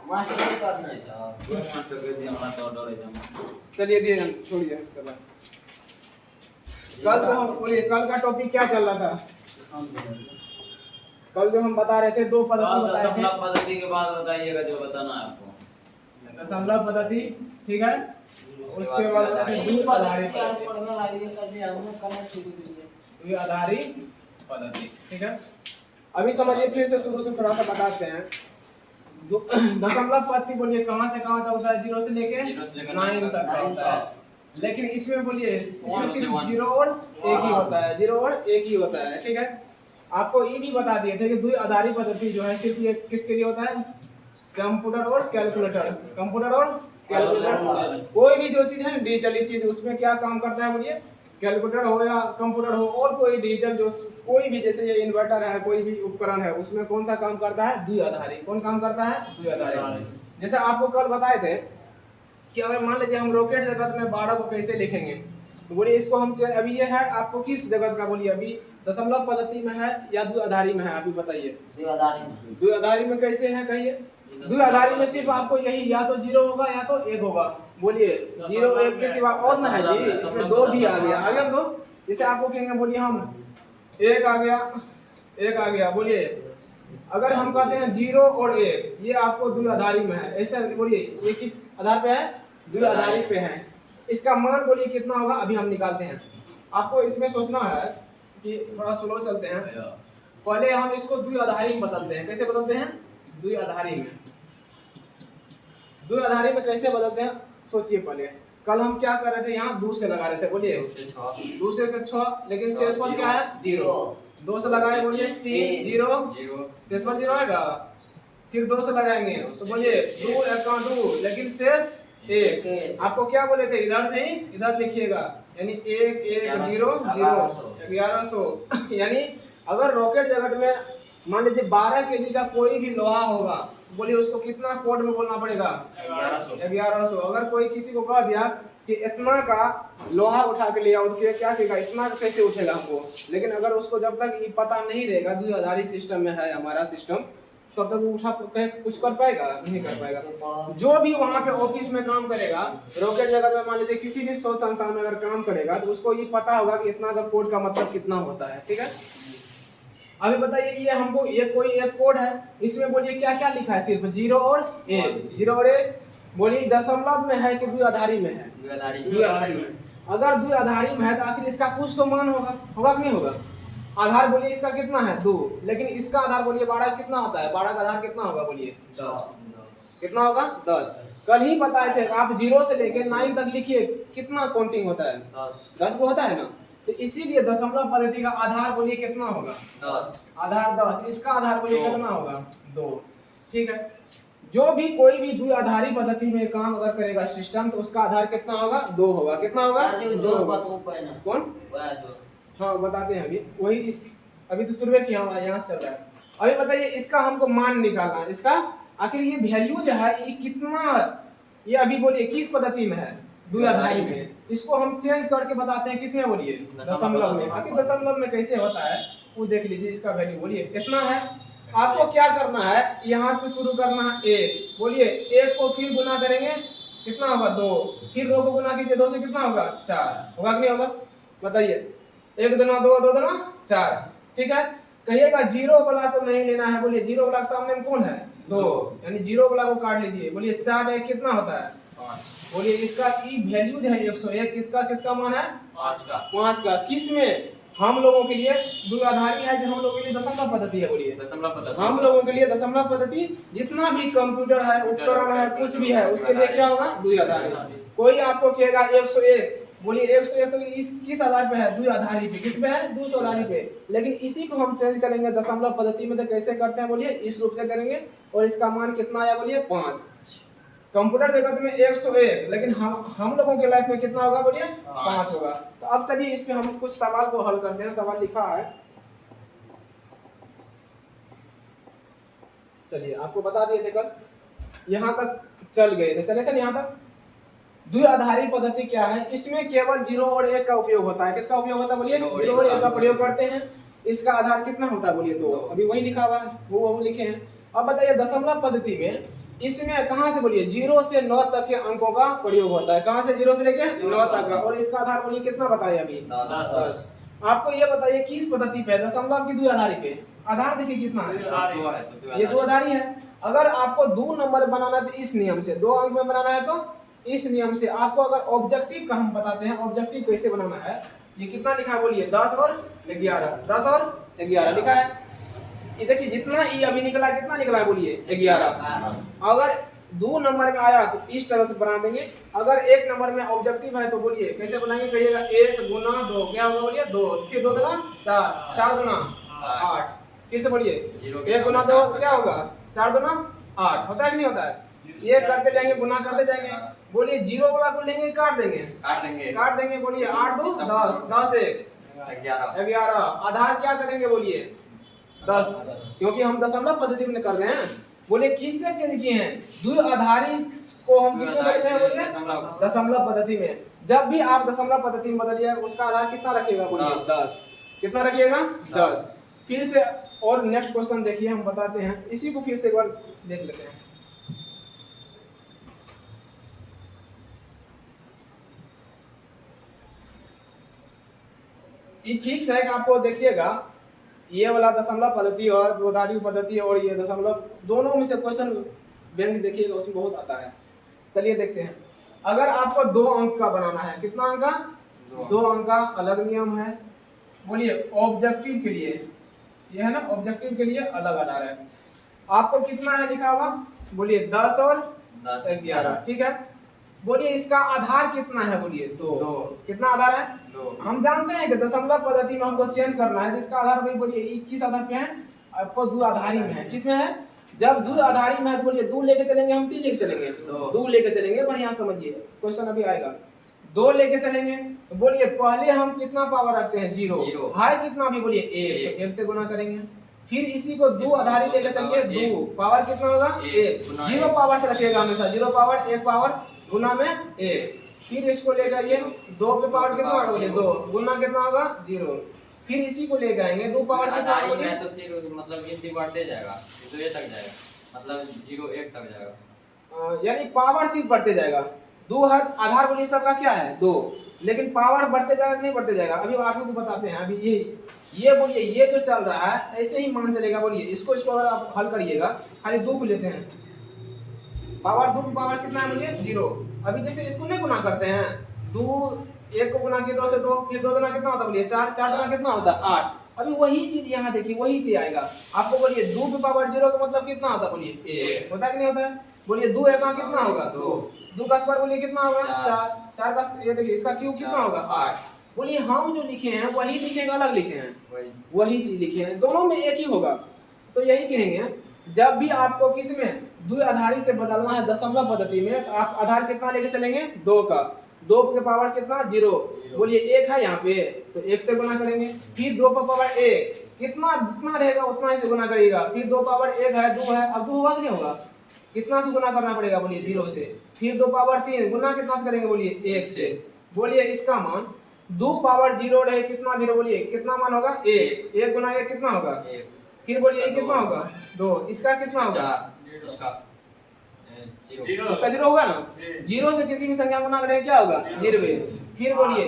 Master करना है साहब, मास्टर के दिया हमारा तो डरे जमा। चलिए दिए छोड़िए चलो। कल तो हम बोलिए कल का टॉपिक क्या चल रहा था? कल जो हम बता रहे थे दो पद्धति बताए थे। दशमलव पद्धति के बाद बताइएगा जो बताना है आपको। दशमलव पद्धति ठीक है, उसके बाद बताते हैं द्विआधारी पद्धति। पढ़ने वाली सर जी हमने कनेक्ट शुरू की है। द्विआधारी पद्धति ठीक है। अभी समझिए फिर से शुरू से थोड़ा सा बताते हैं। दशमलव पद्धति बोलिए कहां से कहां तक होता है? 0 से लेके 9 तक का होता है। लेकिन इसमें बोलिए इसमें सिर्फ 0 और 1 ही होता है, 0 और 1 ही होता है ठीक है। आपको ये भी बता दिए थे कि द्विआधारी पद्धति जो है सिर्फ ये किसके लिए होता है? कंप्यूटर और कैलकुलेटर। कंप्यूटर और कैलकुलेटर, कोई भी जो चीज है डिजिटली चीज उसमें क्या काम करता है बोलिए? कैलकुलेटर हो या कंप्यूटर हो और कोई डिजिटल जो कोई भी, जैसे ये इन्वर्टर है, कोई भी उपकरण है, उसमें कौन सा काम करता है? द्विआधारी। कौन काम करता है? द्विआधारी। जैसे आपको कल बताए थे कि अगर मान लीजिए हम रॉकेट जगत में 12 को कैसे लिखेंगे, तो बोलिए इसको हम अभी ये है आपको किस जगत का बोलिए? अभी दशमलव पद्धति में है या द्विआधारी में है? अभी बताइए। द्विआधारी में कैसे है कहिए? द्विआधारी में सिर्फ आपको यही या तो 0 होगा या तो 1 होगा। बोलिए 0 1 के सिवा और ना है जी, इसमें 2 भी आ गया। आ गया 2। जैसे आपको कहेंगे बोलिए हम 1 आ गया, 1 आ गया। बोलिए अगर हम कहते हैं 0 और 1 ये आपको द्विआधारी में है, ऐसा बोलिए ये किस आधार पे है? द्विआधारी पे है। इसका मान बोलिए कितना होगा? अभी हम निकालते हैं। आपको इसमें सोचना है कि थोड़ा स्लो चलते हैं। पहले हम इसको द्विआधारी में बदलते हैं। कैसे बदलते हैं? द्विआधारी में। द्विआधारी में कैसे बदलते हैं सोचिए पहले। कल हम क्या कर रहे थे? यहाँ 2 से लगा रहे थे। बोलिए 2 से 6, लेकिन शेषफल क्या है? 0। 2 से लगाए बोलिए 3 0, शेषफल 0 आएगा। फिर 2 से लगाएंगे तो बोलिए 2 एका 2, लेकिन शेष 1। आपको क्या बोले थे? इधर से ही इधर लिखिएगा, यानी 1 1 0 0 1100। यानी अगर रॉकेट जगत में मान लीजिए 12 केजी का कोई भी लोहा होगा, बोलिए उसको कितना कोड में बोलना पड़ेगा? 1100। अगर कोई किसी को कह दिया कि इतना का लोहा उठा के ले आओ, तो क्या कहेगा? इतना का कैसे उठेगा हमको? लेकिन अगर उसको जब तक ये पता नहीं रहेगा द्विआधारी सिस्टम में है हमारा सिस्टम, तब तक उठा कुछ कर पाएगा? नहीं कर पाएगा। जो भी वहाँ पे ऑफिस में काम करेगा, रॉकेट जगत में मान लीजिए किसी भी शोध संस्थान में अगर काम करेगा, तो उसको ये पता होगा कि इतना का कोड का मतलब कितना होता है ठीक है। अभी बताइए ये हमको ये कोई एक कोड है, इसमें बोलिए क्या क्या लिखा है? सिर्फ 0 और 1, 0 और 1। बोलिए दशमलव में है कि द्विआधारी में है? द्विआधारी में। अगर द्विआधारी में है तो आखिर इसका कुछ तो मान होगा, होगा कि नहीं होगा? आधार बोलिए इसका कितना है? 2, लेकिन इसका आधार बोलिए 12 कितना होता है? 12 का आधार कितना होगा? बोलिए 10। कितना होगा? 10। कल ही बताए थे आप 0 से लेके 9 तक लिखिए, कितना काउंटिंग होता है? 10 को होता है ना। तो इसीलिए दशमलव पद्धति का आधार बोलिए कितना होगा? 10। आधार 10। इसका आधार बोलिए कितना होगा? 2 ठीक है। जो भी कोई भी द्विआधारी पद्धति में काम अगर करेगा सिस्टम, तो उसका आधार कितना होगा? 2 होगा। कितना होगा? 2। कौन? हाँ बताते हैं अभी वही। इस अभी तो शुरू किया हुआ यहाँ से चल रहा है। अभी बताइए इसका हमको मान निकालना है। इसका आखिर ये वैल्यू जो है ये कितना, ये अभी बोलिए किस पद्धति में है? द्विआधारी में। इसको हम चेंज करके बताते हैं किसमें? बोलिए दशमलव में। आखिर दशमलव में कैसे होता है वो देख लीजिए। इसका वैल्यू बोलिए कितना है? आपको क्या करना है? यहाँ से शुरू करना है 1। बोलिए 1 को फिर गुना करेंगे, कितना होगा? 2। फिर 2 को गुना कीजिए, 2 से कितना होगा? 4। होगा कि नहीं होगा? बताइए 1 दूना 2, 2 दूना 4 ठीक है। कहिएगा 0 वाला को नहीं लेना है। बोलिए 0 वाला सामने में कौन है? 2, यानी 0 वाला को काट लीजिए। बोलिए 4 1 कितना होता है? 5। बोलिए इसका ई वैल्यू जो है 101, किसका मान है? 5 का। किस में? हम लोगों के लिए द्विआधारी है कि हम लोगों के लिए दशमलव पद्धति है? बोलिए दशमलव पद्धति। हम लोगों के लिए दशमलव पद्धति। जितना भी कंप्यूटर है, उपकरण है, कुछ भी है, उसके लिए क्या होगा? द्विआधारी। कोई आपको कहेगा 101, बोलिए 101 तो किस आधार पे है? द्विआधारी पे। किस पे है? द्विआधारी पे। लेकिन इसी को हम चेंज करेंगे दशमलव पद्धति में। तो कैसे करते हैं? बोलिए इस रूप से करेंगे। और इसका मान कितना आया? बोलिए 5। कंप्यूटर जगत में 101, लेकिन हम लोगों के लाइफ में कितना होगा? बोलिए 5 होगा। तो अब चलिए इस पे हम कुछ सवाल को हल करते हैं। सवाल लिखा है, चलिए आपको बता दिए थे कल, यहाँ तक चल गए थे, चले थे ना यहाँ तक। द्विआधारी पद्धति क्या है? इसमें केवल 0 और 1 का उपयोग होता है। किसका उपयोग होता है? बोलिए 0 और 1 का प्रयोग करते हैं। इसका आधार कितना होता है? बोलिए 2। अभी वही लिखा हुआ है, वो लिखे हैं। अब बताइए दशमलव पद्धति में इसमें कहाँ से बोलिए 0 से 9 तक के अंकों का प्रयोग होता है। कहाँ से 0 से लेके 9 तक का। और इसका आधार बोलिए कितना बताइए अभी 10। आपको ये बताइए किस पद्धति पे, दशमलव की द्विआधारी पे। आधार देखिए कितना है, ये द्विआधारी है। अगर आपको 2 नंबर बनाना है तो इस नियम से, 2 अंक में बनाना है तो इस नियम से। आपको अगर ऑब्जेक्टिव का हम बताते हैं, ऑब्जेक्टिव कैसे बनाना है, ये कितना लिखा है बोलिए 10 और 11, 10 और 11 लिखा है। ये देखिए जितना ई अभी निकला कितना निकला है बोलिए 11। अगर 2 नंबर में आया तो इस तरह से बना देंगे। अगर 1 नंबर में ऑब्जेक्टिव है तो बोलिए कैसे बनाएंगे, कहिएगा 1 गुना 2 क्या होगा बोलिए 2, फिर 2 गुना 4, 4 गुना 8, फिर से बोलिए 1 गुना 2 क्या होगा 4 गुना 8, होता है कि नहीं होता है। ये करते जाएंगे, गुना करते जाएंगे। बोलिए 0 वाला को लेंगे काट देंगे बोलिए 8 2 10, 10 1 11। आधार क्या करेंगे बोलिए 10, क्योंकि हम दशमलव पद्धति में कर रहे हैं। बोले किससे चेंज किए हैं, द्विआधारी को हम किसमें बदले हैं बोलिए दशमलव पद्धति में। जब भी आप दशमलव पद्धति में बदलिए उसका आधार कितना रखिएगा बोलिए 10, कितना रखिएगा 10। फिर से और नेक्स्ट क्वेश्चन देखिए हम बताते हैं, इसी को फिर से एक बार देख लेते हैं। ये फिक्स है कि आपको देखिएगा ये वाला दशमलव पद्धति और द्विआधारी पद्धति और ये दशमलव दोनों में से क्वेश्चन बैंक देखिएगा उसमें बहुत आता है। चलिए देखते हैं। अगर आपको 2 अंक का बनाना है, कितना अंक का 2 अंक का, अलग नियम है। बोलिए ऑब्जेक्टिव के लिए ये है ना, ऑब्जेक्टिव के लिए अलग आधार है। आपको कितना है लिखा हुआ बोलिए 10 और 11, ठीक है। बोलिए इसका आधार कितना है बोलिए 2, कितना आधार है 2। हम जानते हैं कि दशमलव पद्धति में हमको चेंज करना है तो इसका आधार वही बोलिए किस आधार पे है, आपको द्विआधारी में है। किसमें है, जब द्विआधारी में है तो बोलिए 2 लेके चलेंगे, हम 3 लेके चलेंगे 2 लेके चलेंगे। बढ़िया समझिए क्वेश्चन अभी आएगा। 2 लेके चलेंगे तो बोलिए पहले हम कितना पावर रखते हैं 0, है कितना भी बोलिए 1, तो 1 से गुना करेंगे। फिर इसी को द्विआधारी लेके चलिए 2, पावर कितना होगा 1, 0 पावर से रखिएगा हमेशा, 0 पावर 1 पावर गुना में 1। फिर इसको ले जाइए 2 पे पावर कितना होगा बोलिए 2, गुना कितना होगा 0। फिर इसी को ले जाएंगे 2 पावर कितना होगा तो फिर मतलब गिनती बढ़ते जाएगा तो ये तक जाएगा, मतलब 0 1 तक जाएगा, यानी पावर सिर्फ बढ़ते जाएगा। 2 है आधार बोलिए सबका क्या है 2, लेकिन पावर बढ़ते जाएगा नहीं बढ़ते जाएगा। अभी आप लोग को बताते हैं। अभी ये बोलिए ये जो चल रहा है ऐसे ही मान चलेगा। बोलिए इसको अगर आप हल करिएगा, खाली 2 को लेते हैं, पावर 2 पावर कितना है बोलिए 0। अभी जैसे इसको नहीं गुना करते हैं, 2 1 को गुना किया 2 से 2, फिर 2 गुना कितना होता है बोलिए 4, 4 गुना कितना होता है 8। अभी वही चीज यहाँ देखिए वही चीज आएगा आपको। बोलिए 2 पे पावर 0 का मतलब कितना होता है बोलिए 1, होता है कि नहीं होता है। बोलिए 2 1 कितना होगा 2 का स्क्वायर बोलिए कितना होगा 4, 4 का ये देखिए इसका क्यूब कितना होगा 8। बोलिए हम जो लिखे हैं वही लिखेंगे, अलग लिखे हैं वही चीज लिखे हैं, दोनों में एक ही होगा। तो यही कहेंगे जब भी आपको किसमें द्विआधारी से बदलना है दशमलव पद्धति में, तो आप आधार कितना लेके चलेंगे 2 का, 2 के पावर कितना 0। बोलिए 1 है यहाँ पे तो 1 से गुना करेंगे। फिर 2 पर पावर 1 कितना जितना रहेगा उतना ही से गुना करिएगा। फिर 2 पावर 1 है 2 है, अब 2 होगा कि नहीं होगा, कितना से गुना करना पड़ेगा बोलिए 0 से। फिर 2 पावर 3 गुना कितना से करेंगे बोलिए 1 से। बोलिए इसका मान 2 पावर 0 रहे कितना 0 बोलिए कितना मान होगा 1, 1 गुना 1 कितना होगा 1। फिर बोलिए कितना होगा 2, इसका कितना होगा इसका 0 होगा ना। 0 से किसी भी संख्या गुना करेंगे क्या होगा 0। फिर बोलिए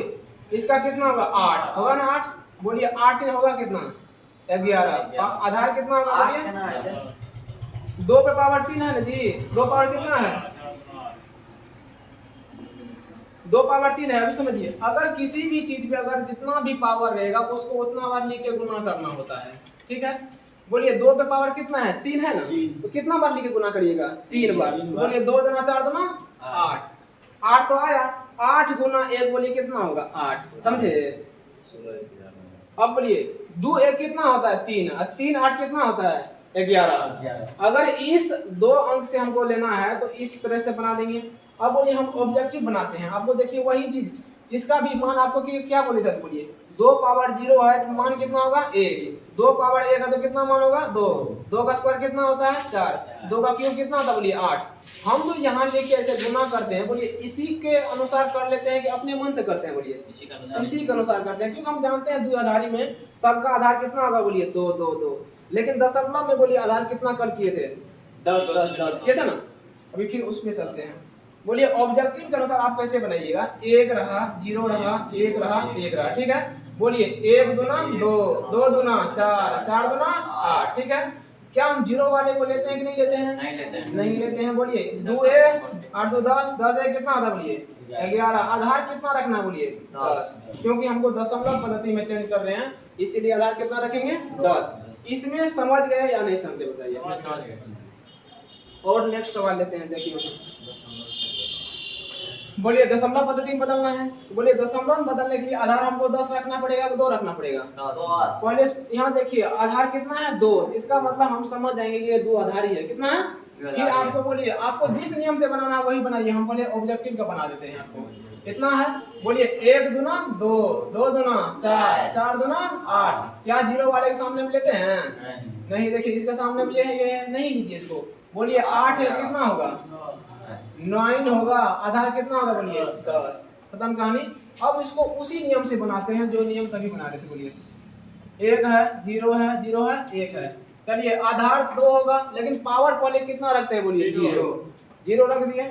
इसका कितना होगा 8 होगा ना 8। बोलिए 8 3 होगा कितना 11। आधार कितना होगा बोलिए 2 पे पावर 3 है ना जी, 2 पावर कितना है 2 पावर 3 है। अभी समझिए अगर किसी भी चीज पे अगर जितना भी पावर रहेगा उसको उतना बार लिख के गुना करना होता है, ठीक है। बोलिए 2 पे पावर कितना है 3 है ना, तो कितना बार लिख के गुना करिएगा 3 बार। बोलिए 2 दूना 4 दूना 8, 8 तो आया, 8 गुना 1 बोलिए कितना होगा 8, समझे। अब बोलिए 2 1 कितना होता है 3, और 3 8 कितना होता है 11। अगर इस 2 अंक से हमको लेना है तो इस तरह से बना देंगे। अब बोलिए हम ऑब्जेक्टिव बनाते हैं। आपको देखिए वही चीज, इसका भी मान आपको क्या बोले थे बोलिए 2 पावर 0 है तो मान कितना होगा 1, 2 पावर 1 है तो कितना मान होगा 2, 2 का स्क्वायर कितना होता है 4, 2 का क्यूब कितना होता है बोलिए 8। हम तो यहाँ लेके ऐसे गुना करते हैं, बोलिए इसी के अनुसार कर लेते हैं कि अपने मन से करते हैं, बोलिए इसी के अनुसार करते हैं, क्योंकि हम जानते हैं द्विआधारी में सबका आधार कितना होगा बोलिए 2 2 2। लेकिन दशमलव में बोलिए आधार कितना कर किए थे 10 10 10 किए थे ना। अभी फिर उस पे चलते हैं। बोलिए ऑब्जेक्टिव के अनुसार आप कैसे बनाइएगा, एक रहा, जीरो रहा, एक रहा, एक रहा, ठीक है। बोलिए एक दूना दो, दो दूना चार, चार दूना आठ, ठीक है। क्या हम जीरो वाले को लेते हैं कि नहीं लेते हैं? नहीं लेते हैं। नहीं लेते हैं। बोलिए दो एक, आठ दो दस, दस एक कितना आता है? बोलिए 11। आधार कितना रखना है? बोलिए 10, क्योंकि हमको दशमलव पद्धति में चेंज कर रहे हैं, इसीलिए आधार कितना रखेंगे? 10। इसमें समझ गए या नहीं समझे बताइए? इसमें समझ गए। और नेक्स्ट सवाल लेते हैं, देखिए। बोलिए दशमलव पद्धति में बदलना है, बोलिए दशमलव में बदलने के लिए आधार हमको 10 रखना पड़ेगा कि 2 रखना पड़ेगा? 10। पहले यहाँ देखिए आधार कितना है? 2। इसका मतलब हम समझ जाएंगे कि ये 2 आधार ही है। कितना है? फिर आपको बोलिए आपको जिस नियम से बनाना वही बनाइए। हम पहले ऑब्जेक्टिव का बना देते हैं आपको। कितना है? बोलिए एक दूना दो, दो दूना चार, चार दूना 8। क्या जीरो वाले के सामने में लेते हैं? नहीं। देखिए इसके सामने में ये है, नहीं लीजिए इसको। बोलिए 8 है, कितना होगा? 9 होगा। आधार कितना होगा? बोलिए 10। खत्म कहानी। अब इसको उसी नियम से बनाते हैं जो नियम तभी बना रहे थे। बोलिए एक है, जीरो है, जीरो है, एक है। चलिए आधार 2 होगा, लेकिन पावर पहले कितना रखते हैं? बोलिए जीरो। जीरो रख दिए।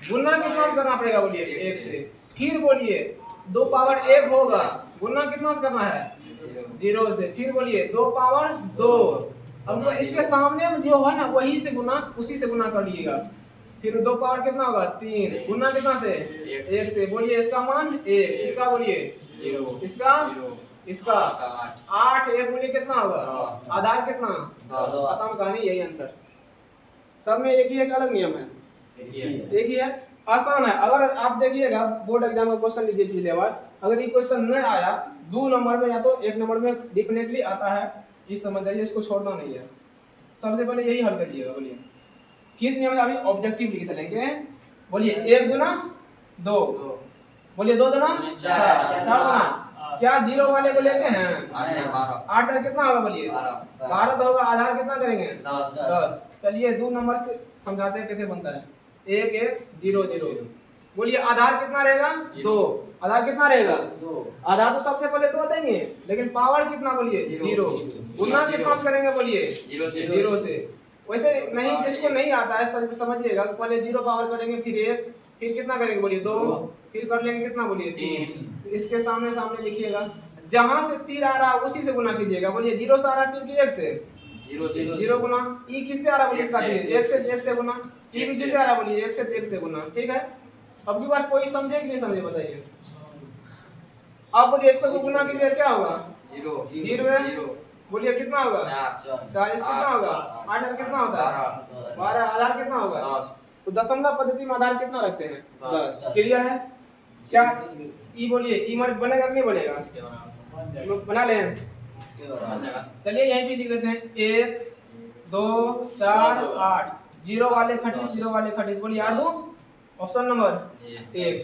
गुना कितना से करना पड़ेगा? बोलिए 1 से। फिर बोलिए 2 पावर 1 होगा, गुना कितना से करना है? 0 से। फिर बोलिए 2 पावर 2। अब तो इसके सामने में जो है ना वही से गुना, उसी से गुना कर लीजिएगा। फिर 2 पावर कितना होगा? 3। गुना कितना से? 1 से। बोलिए इसका मान 1, इसका बोलिए 0, इसका 8। 1 बोलिए कितना होगा? आधार कितना? 10। खत्म कहानी। यही आंसर। सब में एक ही एक अलग नियम है, एक ही है, आसान है। अगर आप देखिएगा बोर्ड एग्जाम का क्वेश्चन लीजिए पिछले बार, अगर ये क्वेश्चन नहीं आया 2 नंबर में या तो 1 नंबर में डेफिनेटली आता है, ये समझ जाइए, इसको छोड़ना नहीं है। सबसे पहले यही हल करिएगा। बोलिए किस नियम से? अभी ऑब्जेक्टिव लेके चलेंगे। बोलिए 1 दूना 2, बोलिए 2 दूना 4, 4 दूना क्या जीरो वाले को लेते हैं? 8 4 कितना होगा? बोलिए 12 तो होगा। आधार कितना करेंगे? 10। चलिए 2 नंबर से समझाते हैं कैसे बनता है। 1 1 0 0। बोलिए आधार कितना रहेगा? 2। आधार कितना रहेगा? 2। आधार तो सबसे पहले 2 देंगे, लेकिन पावर कितना? बोलिए 0। गुना कितना से करेंगे? बोलिए 0 से। वैसे नहीं, जिसको नहीं आता है समझिएगा, पहले 0 पावर करेंगे, फिर 1, फिर कितना करेंगे? बोलिए 2, फिर कर लेंगे कितना? बोलिए 3। इसके सामने सामने लिखिएगा, जहां से तीर आ रहा है उसी से गुना कीजिएगा। बोलिए 0 से आ रहा है तीर की 1 से? 0 गुना। ई किससे आ रहा है? बोलिए इसका 1 से गुना। ई भी किससे आ रहा है? बोलिए 1 से गुना। ठीक है। अब की बार कोई समझे कि नहीं समझे बताइए? अब बोलिए इसको गुना कीजिए, क्या होगा? 0 है। बोलिए कितना होगा? 4। कितना होगा? 8 और कितना होता है? 12। आधार कितना होगा? 10। तो दशमलव पद्धति में आधार कितना रखते हैं? 10। क्लियर है क्या? ई बोलिए ई मार्क बनेगा कि नहीं बनेगा? बना ले। चलिए यहीं भी लिख लेते हैं 1 2 4 8। जीरो वाले खटीस, जीरो वाले खटीस। बोलिए 8 2। Option number 1।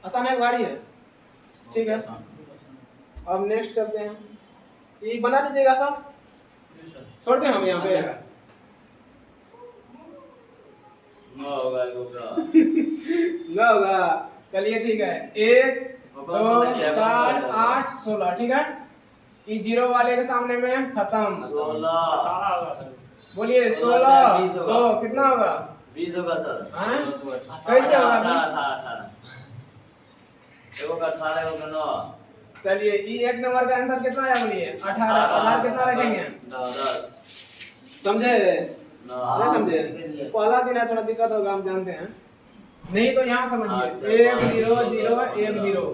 आसान है, गाड़ी है। ठीक है। अब नेक्स्ट चलते हैं। ये बना लीजिएगा सब, छोड़ते हैं हम यहाँ पे। ना होगा। चलिए ठीक है। 1 2 4 8 16। ठीक है। ये जीरो वाले के सामने में खत्म। 16। बोलिए 16 2 कितना होगा? 20 होगा सर। कैसे होगा? 20 18 होगा 9। चलिए ये 1 नंबर का आंसर कितना आया? बोलिए 18। आधार कितना रखेंगे? 10। समझे? नहीं समझे? पहला दिन है, थोड़ा दिक्कत होगा, हम जानते हैं। नहीं तो यहाँ समझिए 1 0 0 1 0।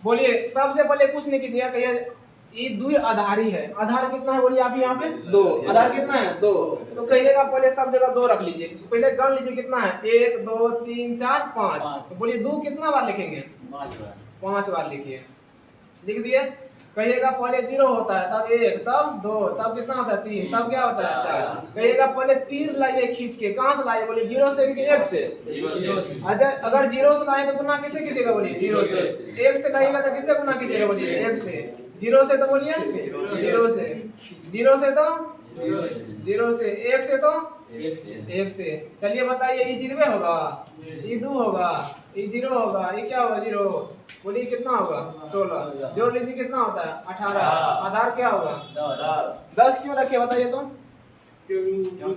बोलिए सबसे पहले कुछ नहीं कीजिएगा, कहिए ये 2 आधारी है। आधार कितना है? बोलिए आप यहाँ पे 2। आधार कितना है? 2। तो कहिएगा पहले सब जगह 2 रख लीजिए। पहले गण लीजिए कितना है? 1 2 3 4 5। तो बोलिए 2 कितना बार लिखेंगे? 5 बार लिखिए। लिख दिए। कहिएगा पहले 0 होता है, तब 1, तब 2, तब कितना होता है? 3, तब क्या होता है? 4। कहिएगा पहले तीर लाइए खींच के। कहां से लाइए? बोलिए 0 से कि 1 से? 0 से। अगर 0 से लाए तो गुना किससे कीजिएगा? बोलिए 0 से। 1 से लाइएगा तो किससे गुना कीजिएगा? बोलिए 1 से। 0 से तो बोलिए 0 से। 0 से तो 0 से। 1 से तो 1 से। चलिए बताइए ये 0 होगा, ये 2 होगा, ये 0 होगा, ये क्या होगा? 0। बोलिए कितना होगा? 16। जोड़ लीजिए कितना होता है? 18। आधार क्या होगा? 10 क्यों रखे बताइए तो? क्योंकि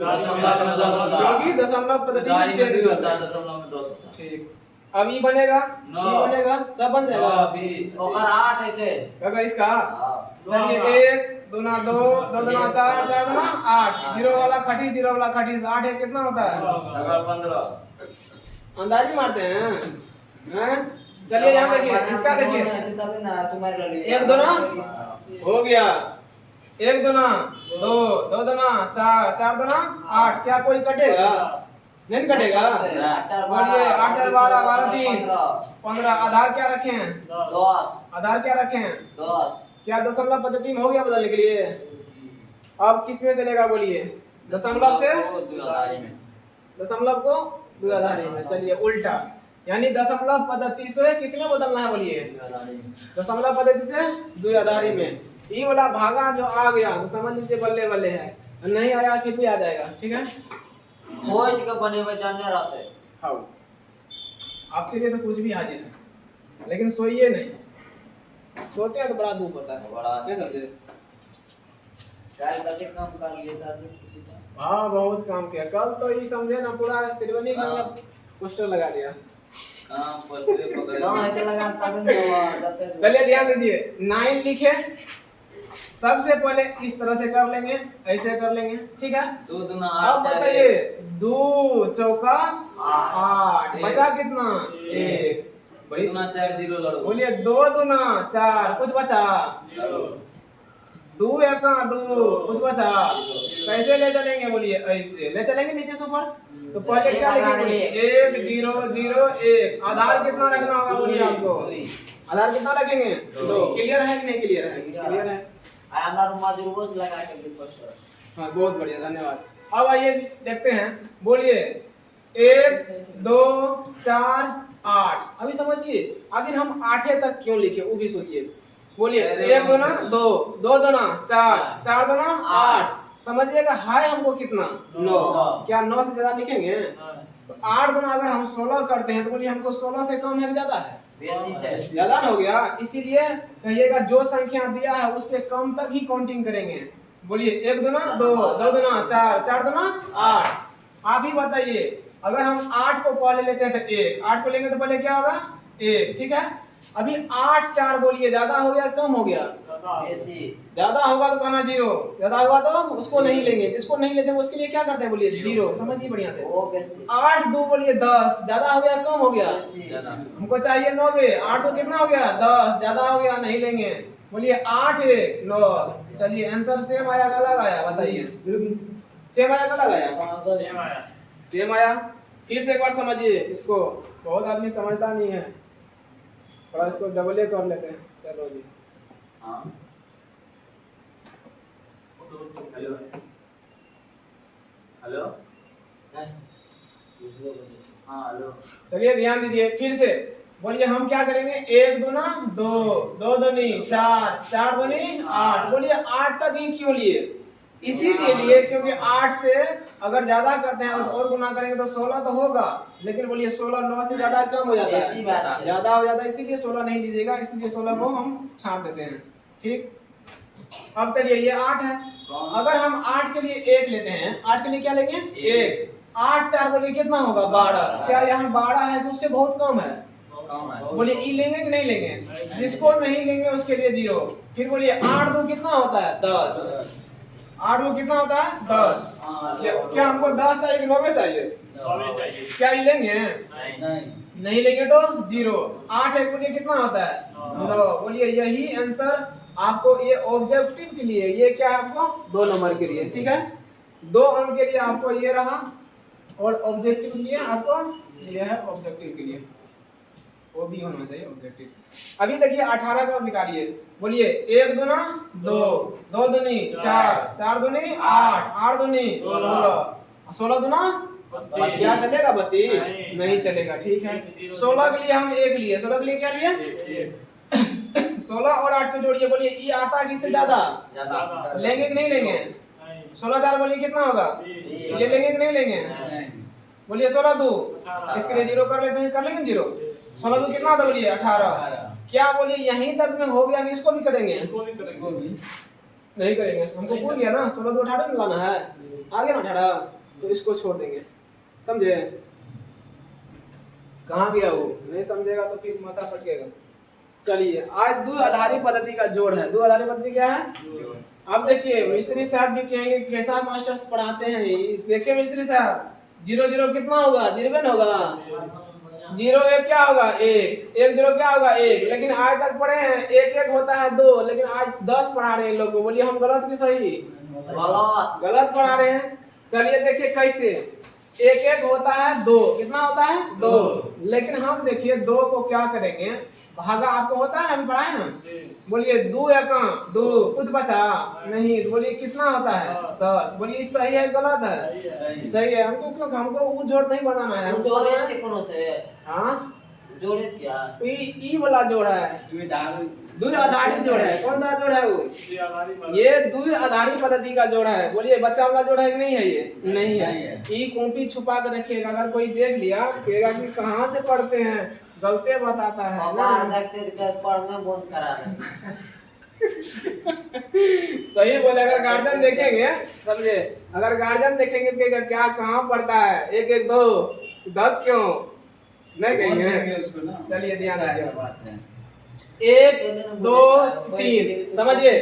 दशमलव पद्धति में चेंज होता करता है है। दशमलव में 10 होता है। ठीक, अब ई बनेगा, नौ। ई बनेगा, सब बन जाएगा। अभी ओकर 8 है थे। अगर इसका हां चलिए 1 दूना 2 2 दूना 4 4 दूना 8, जीरो वाला खटीस 8 है कितना होता है? अगर 15 अंदाजी मारते हैं, हैं? चलिए यहाँ देखिए, इसका देखिए, तभी ना तुम्हारे लिए 1 दूना हो गया, 1 दूना 2 2 दूना 4 4 दूना 8, क्या कोई कटेगा? नहीं कटेगा। 8 4 बोलिए 8 4 12 12 3 15, आधार क्या रखे हैं? 10 आधार क्या रखे हैं? 10 क्या दशमलव पद्धति में हो गया बदलने के लिए? अब किस में चलेगा बोलिए? दशमलव से द्विआधारी में। दशमलव को द्विआधारी में। चलिए उल्टा, यानी दशमलव पद्धति से किस में बदलना है बोलिए? द्विआधारी में। दशमलव पद्धति से द्विआधारी में। ये वाला भागा जो आ गया तो समझ लीजिए बल्ले बल्ले है, नहीं आया फिर भी आ जाएगा। ठीक है, खोज के बने में जाने रहते। हाँ आपके लिए तो कुछ भी हाजिर है, लेकिन सोइए नहीं, सोते हैं तो बड़ा दुख होता है। बड़ा नहीं समझे? कल कते कम कर लिए साथी किसी का। हाँ बहुत काम किया कल तो, ये समझे ना पूरा त्रिवेणी का हमने पोस्टर लगा दिया। काम पस्ते पकड़े ना ऐसे लगा तब नहीं जाते। चलिए ध्यान दीजिए, 9 लिखे, सबसे पहले इस तरह से कर लेंगे, ऐसे कर लेंगे। ठीक है, 2 दूना अब 8 बताइए 2 चौका 8, बचा कितना? 1। 2 दूना 4 0 लड़ो। बोलिए 2 दूना 4, कुछ बचा? 2 एका 2, कुछ बचा? कैसे ले चलेंगे बोलिए? ऐसे ले चलेंगे नीचे से ऊपर। तो पहले क्या लिखेंगे बोलिए? 1 0 0 1। आधार कितना रखना होगा बोलिए आपको? आधार कितना रखेंगे? 2। क्लियर है कि नहीं क्लियर है? क्लियर है। आया हमारा रुमाल रोज लगा के भी पोस्टर। हाँ बहुत बढ़िया, धन्यवाद। अब आइए देखते हैं, बोलिए 1 2 4 8। अभी समझिए आखिर हम 8 तक क्यों लिखे वो भी सोचिए। बोलिए 1 दूना 2 2 दूना 4 4 दूना 8। समझिएगा हाय हमको कितना? 9। क्या 9 से ज्यादा लिखेंगे? तो 8 दूना अगर हम 16 करते हैं तो बोलिए हमको 16 से कम है कि ज्यादा है? बेसी है। ज्यादा हो गया, इसीलिए कहिएगा जो संख्या दिया है उससे कम तक ही काउंटिंग करेंगे। बोलिए 1 दूना 2 2 दूना 4 4 दूना 8। आप ही बताइए, अगर हम 8 को पहले लेते हैं तो 1, 8 को लेंगे तो पहले क्या होगा? 1। ठीक है, अभी 8 4 बोलिए ज्यादा हो गया कम हो गया? बेसी। ज्यादा होगा तो कहना 0, ज्यादा होगा तो उसको नहीं लेंगे, जिसको नहीं लेते हैं उसके लिए क्या करते हैं बोलिए? 0। समझिए बढ़िया से। वो बेसी। 8 2 बोलिए 10, ज्यादा हो गया कम हो गया? बेसी। हमको चाहिए 90। 8 तो कितना हो गया? 10, ज्यादा हो गया नहीं लेंगे। बोलिए 8 1 9। चलिए आंसर सेम आया कि अलग आया बताइए? सेम आया कि अलग आया? सेम आया। सेम आया। फिर से एक बार समझिए इसको, बहुत आदमी समझता नहीं है, थोड़ा इसको डबल कर लेते हैं। चलो जी, हां हेलो हेलो हां हेलो। चलिए ध्यान दीजिए फिर से। बोलिए हम क्या करेंगे? 1 दूना 2 2 दूनी 4 4 दूनी 8। बोलिए 8 तक ही क्यों लिए? इसीलिए लिए क्योंकि 8 से अगर ज्यादा करते हैं और गुना करेंगे तो 16 तो होगा, लेकिन बोलिए 16 9 से ज्यादा कम हो जाता ऐसी बात है, है। ज्यादा हो जाता है, इसीलिए 16 नहीं लीजिएगा, इसलिए 16 को हम छाप देते हैं। ठीक, अब चलिए ये 8 है, अगर हम 8 के लिए 1 लेते हैं, 8 के लिए क्या लेंगे? 1। 8 4 बोलिए कितना होगा? 12। क्या यहाँ 12 है तो उससे बहुत कम है? कम है। बोलिए ई लेंगे कि नहीं लेंगे? जिसको नहीं लेंगे उसके लिए 0। फिर बोलिए 8 2 कितना होता है? 10। 8 2 कितना होता है? 10। क्या हमको 10 चाहिए कि 9 चाहिए? चाहिए। क्या ये लेंगे? नहीं नहीं लेंगे तो 0। 8 1 बोलिए कितना होता है? 9। बोलिए यही आंसर आपको ये ऑब्जेक्टिव के लिए, ये क्या है आपको? 2 नंबर के लिए। ठीक है, 2 अंक के लिए आपको ये रहा, और ऑब्जेक्टिव के लिए आपको ये है ऑब्जेक्टिव के लिए, वो भी होना चाहिए ऑब्जेक्टिव। अभी देखिए 18 का निकालिए। बोलिए 1 दूना 2 2 दूनी 4 4 दूनी 8 8 दूनी 16 16 दूना क्या चलेगा? 32 नहीं चलेगा। ठीक है, 16 के लिए हम 1 लिए, 16 के लिए क्या लिए? 16 और 8 को जोड़िए। बोलिए ये आता है किससे ज्यादा? ज्यादा। लेंगे कि नहीं लेंगे? 16 4 बोलिए कितना होगा? ये लेंगे कि नहीं लेंगे? बोलिए 16 2, इसके लिए 0 कर लेते हैं, कर लेंगे 0। 16 2 कितना होता? बोलिए 18। क्या बोलिए यहीं तक में हो गया कि इसको भी करेंगे? नहीं करेंगे, हमको भूल गया ना, 16 तो 18 में लाना है, आगे ना 18, तो इसको छोड़ देंगे, समझे? कहाँ गया वो, नहीं समझेगा तो फिर माथा फटकेगा। चलिए आज द्विआधारी पद्धति का जोड़ है। द्विआधारी पद्धति क्या है? अब देखिए मिस्त्री साहब भी कहेंगे कैसा मास्टर्स पढ़ाते हैं। देखिए मिस्त्री साहब, 0 0 कितना होगा? 0 होगा। 0 1 क्या होगा? 1 1 0 क्या होगा? 1। लेकिन आज तक पढ़े हैं 1 1 होता है 2, लेकिन आज 10 पढ़ा रहे हैं लोग को। बोलिए हम गलत कि सही? गलत पढ़ा रहे हैं। चलिए देखिए कैसे 1 1 होता है 2, कितना होता है? 2। लेकिन हम देखिए 2 को क्या करेंगे, भागा आपको होता है ना, अभी पढ़ाए ना। बोलिए 2 1 2, कुछ बचा नहीं, बोलिए कितना होता है? 10। बोलिए सही है गलत है? सही है। हमको क्यों, हमको वो जोड़ नहीं बनाना है, हमको बनाना है कोनो से। हां जोड़े थी यार, ई वाला जोड़ है, द्विआधारी जोड़ है। कौन सा जोड़ है वो? ये द्विआधारी पद्धति का जोड़ है। बोलिए बच्चा वाला जोड़ है कि नहीं है? ये नहीं है। ई कॉपी छुपा के रखिएगा, अगर कोई देख लिया कहेगा कि कहां से पढ़ते हैं, गलती बताता है ना। पढ़ना बंद करा सही बोले। अगर गार्जियन देखेंगे, समझे, अगर गार्जियन देखेंगे कि क्या कहाँ पढ़ता है, 1 1 2 10 क्यों नहीं कहेंगे उसको ना। चलिए ध्यान रखिए, 1 2 3, समझिए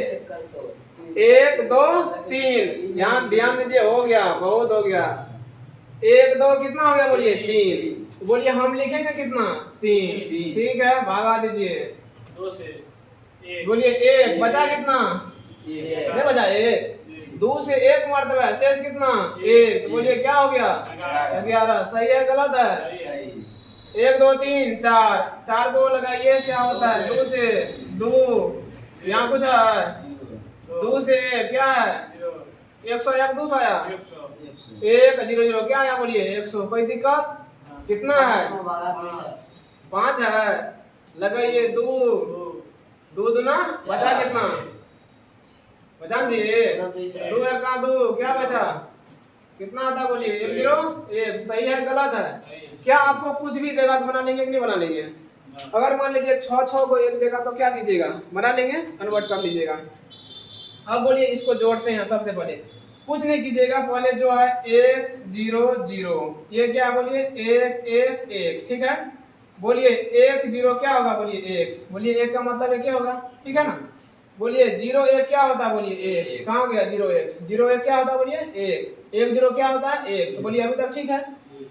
1 2 3, ध्यान दीजिए। हो गया, बहुत हो गया। 1 2 कितना हो गया? बोलिए 3। बोलिए हम लिखेंगे कितना? 3। ठीक है, भागा दीजिए 2 से 1। बोलिए 1 बचा कितना? नहीं बचा 1। 2 से 1 मरतबा, शेष कितना? 1। बोलिए क्या हो गया? 11। सही है गलत है? 1 2 3 4, 4 को लगाइए, क्या होता है? 2 से 2, यहाँ कुछ है 2 से 1 क्या है? 101 200 आया, 1 0 0 क्या आया? बोलिए 100। कोई दिक्कत? कितना है? 5 है, लगाइए 2 2 दूना बचा कितना? बचा दिए 2 1 2, क्या बचा? कितना आता? बोलिए 1 0 1। सही है गलत है? क्या आपको कुछ भी देगा तो बना लेंगे कि नहीं बना लेंगे? अगर मान लीजिए 6 6 को 1 देगा तो क्या कीजिएगा? बना लेंगे, कन्वर्ट कर लीजिएगा। अब बोलिए इसको जोड़ते हैं। सबसे पहले कुछ नहीं कीजिएगा, पहले जो है 1 0 0, ये क्या? बोलिए 1 1 1, ठीक है। बोलिए 1 0 क्या होगा? बोलिए 1। बोलिए 1 का मतलब है क्या होगा? ठीक है ना। बोलिए 0 1 क्या होता है? बोलिए 1। कहाँ गया 0 1? 0 1 क्या होता है? बोलिए 1। 1 0 क्या होता है? 1। तो बोलिए अभी तक ठीक है।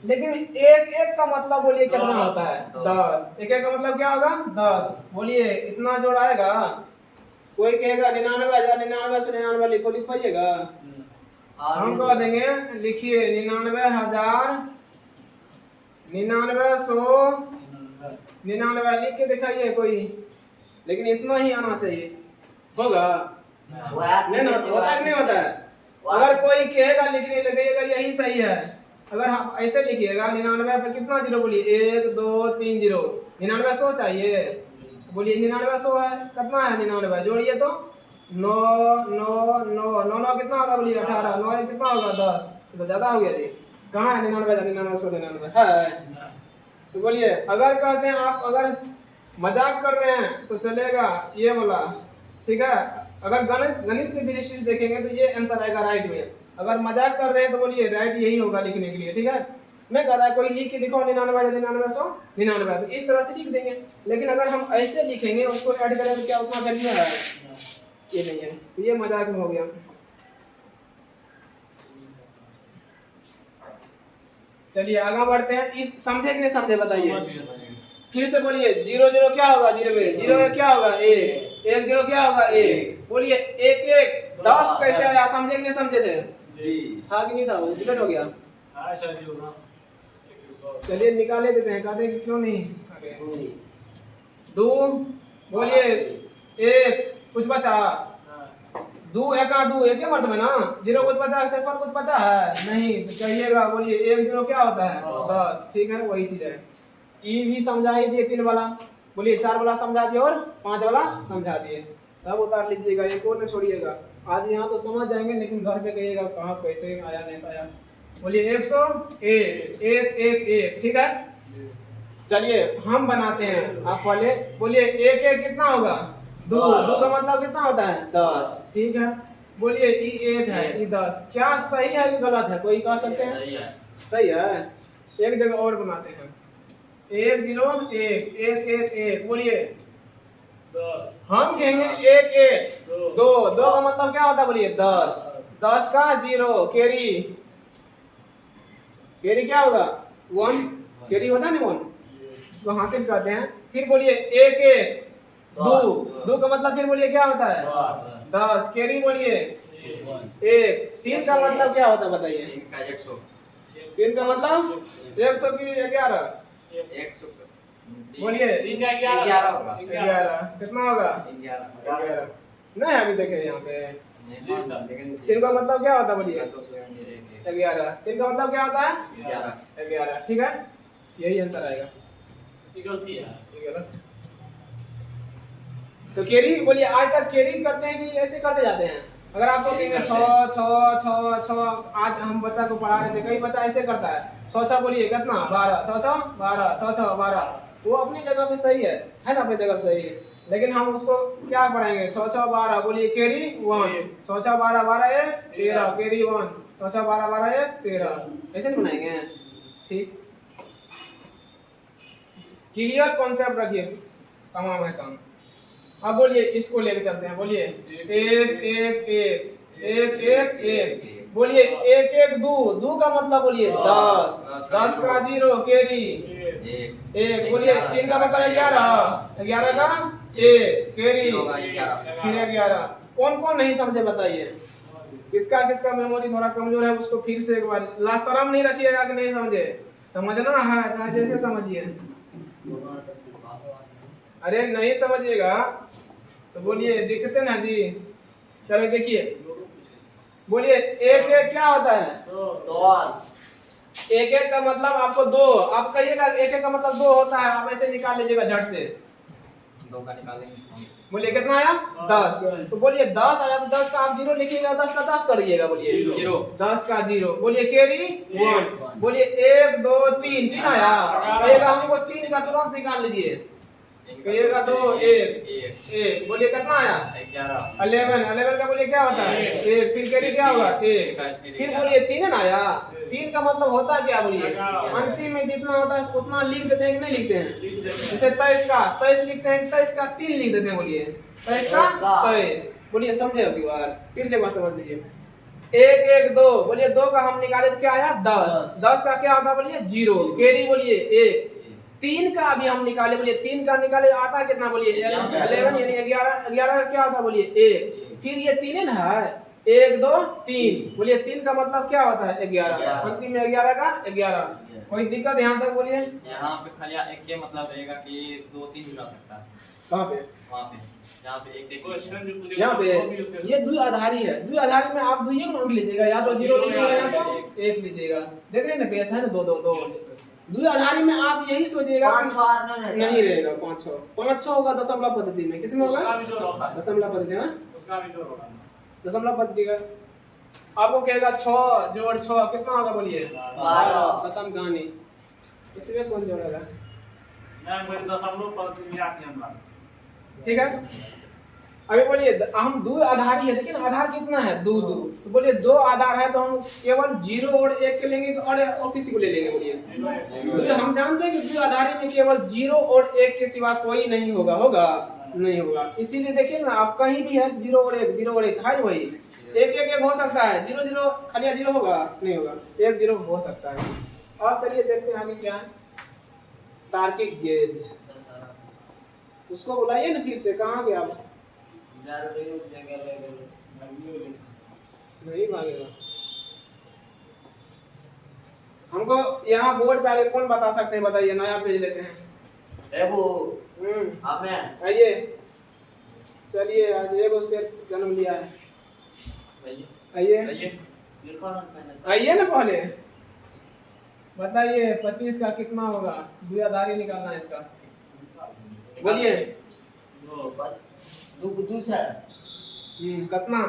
लेकिन 1 1 का मतलब बोलिए कितना होता है? 10। 1 1 का मतलब क्या होगा? 10। बोलिए इतना जोड़ आएगा? कोई कहेगा 99,099 से 99 लिखो, लिखवाइएगा। हम कह देंगे लिखिए 99,000 99 99 लिख के दिखाइए कोई, लेकिन इतना ही आना चाहिए। होगा नहीं ना? होता है कि नहीं होता है? अगर कोई कहेगा लिखने लगेगा यही सही है, अगर हम ऐसे लिखिएगा 99 पे कितना जीरो? बोलिए 1 2 3 0, 99 100 चाहिए। बोलिए 99 100 है, कितना है 99? जोड़िए तो 9 9 9 9 9 कितना होगा? बोलिए 18। 9 कितना होगा? 10। तो ज्यादा हो गया जी। कहाँ है 99 99 100 99 है? तो बोलिए अगर कहते हैं आप अगर मजाक कर रहे हैं तो चलेगा ये वाला, ठीक है। अगर गणित की दृष्टि से देखेंगे तो ये आंसर आएगा राइट में। अगर मजाक कर रहे हैं तो बोलिए राइट यही होगा लिखने के लिए, ठीक है। मैं कहता है कोई लिख के दिखाओ 99 99 100 99, तो इस तरह से लिख देंगे। लेकिन अगर हम ऐसे लिखेंगे उसको ऐड करें तो क्या उतना वैल्यू है? ये नहीं है, तो ये मजाक में हो गया। चलिए आगे बढ़ते हैं। इस समझे कि नहीं समझे बताइए। फिर से बोलिए 0 0 क्या होगा? 0 1 क्या होगा? 1 1 0 क्या होगा? 1। बोलिए 1 1 10 कैसे आया? समझे कि नहीं समझे थे? था कि नहीं था? वो डिलीट हो गया। चलिए निकाले देते हैं, कहते हैं क्यों नहीं? 2 बोलिए 1 कुछ बचा? 2 1 2 एक ही मर्द में ना, 0 कुछ बचा? शेष कुछ बचा है? नहीं, तो कहिएगा। बोलिए 1 0 क्या होता है? 10। ठीक है, वही चीज है। ई भी समझा ही दिए 3 वाला, बोलिए 4 वाला समझा दिए और 5 वाला समझा दिए। सब उतार लीजिएगा, एक और न छोड़िएगा। आज यहाँ तो समझ जाएंगे, लेकिन घर पे कहिएगा कहाँ कैसे आया नहीं आया। बोलिए 101 1 1 1, ठीक है। चलिए हम बनाते हैं। आप पहले बोलिए 1 1 कितना होगा? 2 2 का मतलब कितना होता है? 10। ठीक है, बोलिए ई 1 है, ई 10। क्या सही है कि गलत है, कोई कह सकते हैं? सही है। सही है। एक जगह और बनाते हैं। 1 0 1 1 1 1 बोलिए। 10 हम कहेंगे 1 1 2 2 का मतलब क्या होता है बोलिए? 10 10 का 0 कैरी। कैरी क्या होगा? 1 कैरी होता है ना 1, इसको हासिल करते हैं। फिर बोलिए 1 1 2 2 का मतलब फिर बोलिए क्या होता है? 10 कैरी बोलिए 1 3 का मतलब क्या होता है बताइए? 3 का 100 3 का मतलब 100 की 11 100 बोलिए 3 का 11 होगा। 11 कितना होगा? 11 नहीं अभी देखे यहाँ पे लेकिन 3 का मतलब क्या होता है बोलिए? 211 11 3 का मतलब क्या होता है? 11 ठीक है, यही आंसर आएगा। ये गलती है। ये गलत। तो कैरी बोलिए आज तक कैरी करते हैं कि ऐसे करते जाते हैं? अगर आपको कहेंगे 6 6 6 6, आज हम बच्चा को पढ़ा रहे थे, कई बच्चा ऐसे करता है 6 6 बोलिए कितना? 12 6 6 12 6 6 12। वो अपनी जगह पे सही है ना, अपनी जगह पे सही है, लेकिन हम उसको क्या पढ़ाएंगे? 6 6 12 बोलिए कैरी 1 6 6 12 12 1 13 कैरी 1 6 6 12 12 1 13, ऐसे नहीं बनाएंगे? ठीक, क्लियर कॉन्सेप्ट रखिए, तमाम है काम। अब बोलिए इसको लेके चलते हैं। बोलिए 1 1 1 1 1 1 बोलिए 1 1 2 2 का मतलब बोलिए 10 10 का 0 कैरी 1 बोलिए 3 का मतलब 11 11 का 1 कैरी फिर 11। कौन कौन नहीं समझे बताइए? किसका किसका मेमोरी थोड़ा कमजोर है उसको फिर से एक बार ला शर्म नहीं रखिएगा कि नहीं समझे, समझना है चाहे जैसे समझिए। अरे नहीं समझिएगा तो बोलिए दिखते ना जी। चलो देखिए बोलिए 1 1 क्या होता है? 10 1 1 का मतलब आपको 2, आप कहिएगा 1 1 का मतलब 2 होता है, आप ऐसे निकाल लीजिएगा झट से। 2 का निकालेंगे बोलिए कितना आया? 10। तो बोलिए 10 आया तो 10 का आप 0 लिखिएगा, 10 का 10 करिएगा। बोलिए 0 10 का 0 बोलिए कैरी 1 बोलिए 1 2 3 3 आया, कहिएगा हमको 3 का तुरंत निकाल लीजिए, कहिएगा 2 1 1 बोलिए कितना आया? 11 11 का बोलिए क्या होता है? 1 फिर कैरी क्या होगा? 1 फिर बोलिए 3 ना आया, 3 का मतलब होता क्या बोलिए? अंतिम में जितना होता है उतना लिख देते हैं कि नहीं लिखते हैं? जैसे 23 का 23 लिखते हैं, 23 का 3 लिख देते हैं। बोलिए 23 का 23 बोलिए, समझे? अगली बार फिर से एक बार समझ लीजिए 1 1 2 बोलिए 2 का हम निकाले तो क्या आया? 10 10 का क्या होता है बोलिए? 0 कैरी बोलिए 1 3 का अभी हम निकाले, बोलिए 3 का निकाले आता कितना? बोलिए 11 यानी 11 11 का क्या होता है? बोलिए 1 फिर ये 3 है 1 2 3 बोलिए 3 का मतलब क्या होता है? 11 अंतिम में 11 का 11। कोई दिक्कत यहाँ तक? बोलिए यहाँ पे खाली एक के मतलब रहेगा कि 2 3 जुड़ा सकता है। कहाँ पे? वहाँ पे जहाँ पे एक एक यहाँ पे ये द्विआधारी है, द्विआधारी में आप दुइये को लीजिएगा, या तो 0 लीजिएगा या तो 1 लीजिएगा। देख रहे हैं ना बेस है ना 2 2 2। द्विआधारी में आप यही सोचिएगा नहीं रहेगा 5 6 5 6 होगा दशमलव पद्धति में। किसमें होगा? दशमलव पद्धति में। दशमलव पद्धति का आपको कहेगा 6 जोड़ 6 कितना होगा? बोलिए 12। खत्म कहानी। इसमें कौन जोड़ेगा? ठीक है, अभी बोलिए हम द्विआधारी है, देखिए ना आधार कितना है? 2 2। तो बोलिए 2 आधार है तो हम केवल 0 और 1 के लेंगे और किसी को ले लेंगे? बोलिए हम जानते हैं कि द्विआधारी में केवल 0 और 1 के सिवा कोई नहीं होगा, होगा नहीं होगा। इसीलिए देखिए ना आप कहीं भी है 0 और 1 0 और 1 है वही 1 1 1 हो सकता है, 0 0 खाली 0 होगा नहीं होगा, 1 0 हो सकता है। अब चलिए देखते हैं आगे क्या है। तार्किक गेज उसको बुलाइए ना फिर से, कहाँ गया? नहीं भागेगा। हमको यहाँ बोर्ड पे आगे कौन बता सकते हैं? बताइए, नया पेज लेते हैं। आइए चलिए, आज एगो से जन्म लिया है। आइए आइए ना, पहले बताइए 25 का कितना होगा? द्विआधारी निकालना है इसका। बोलिए कितना?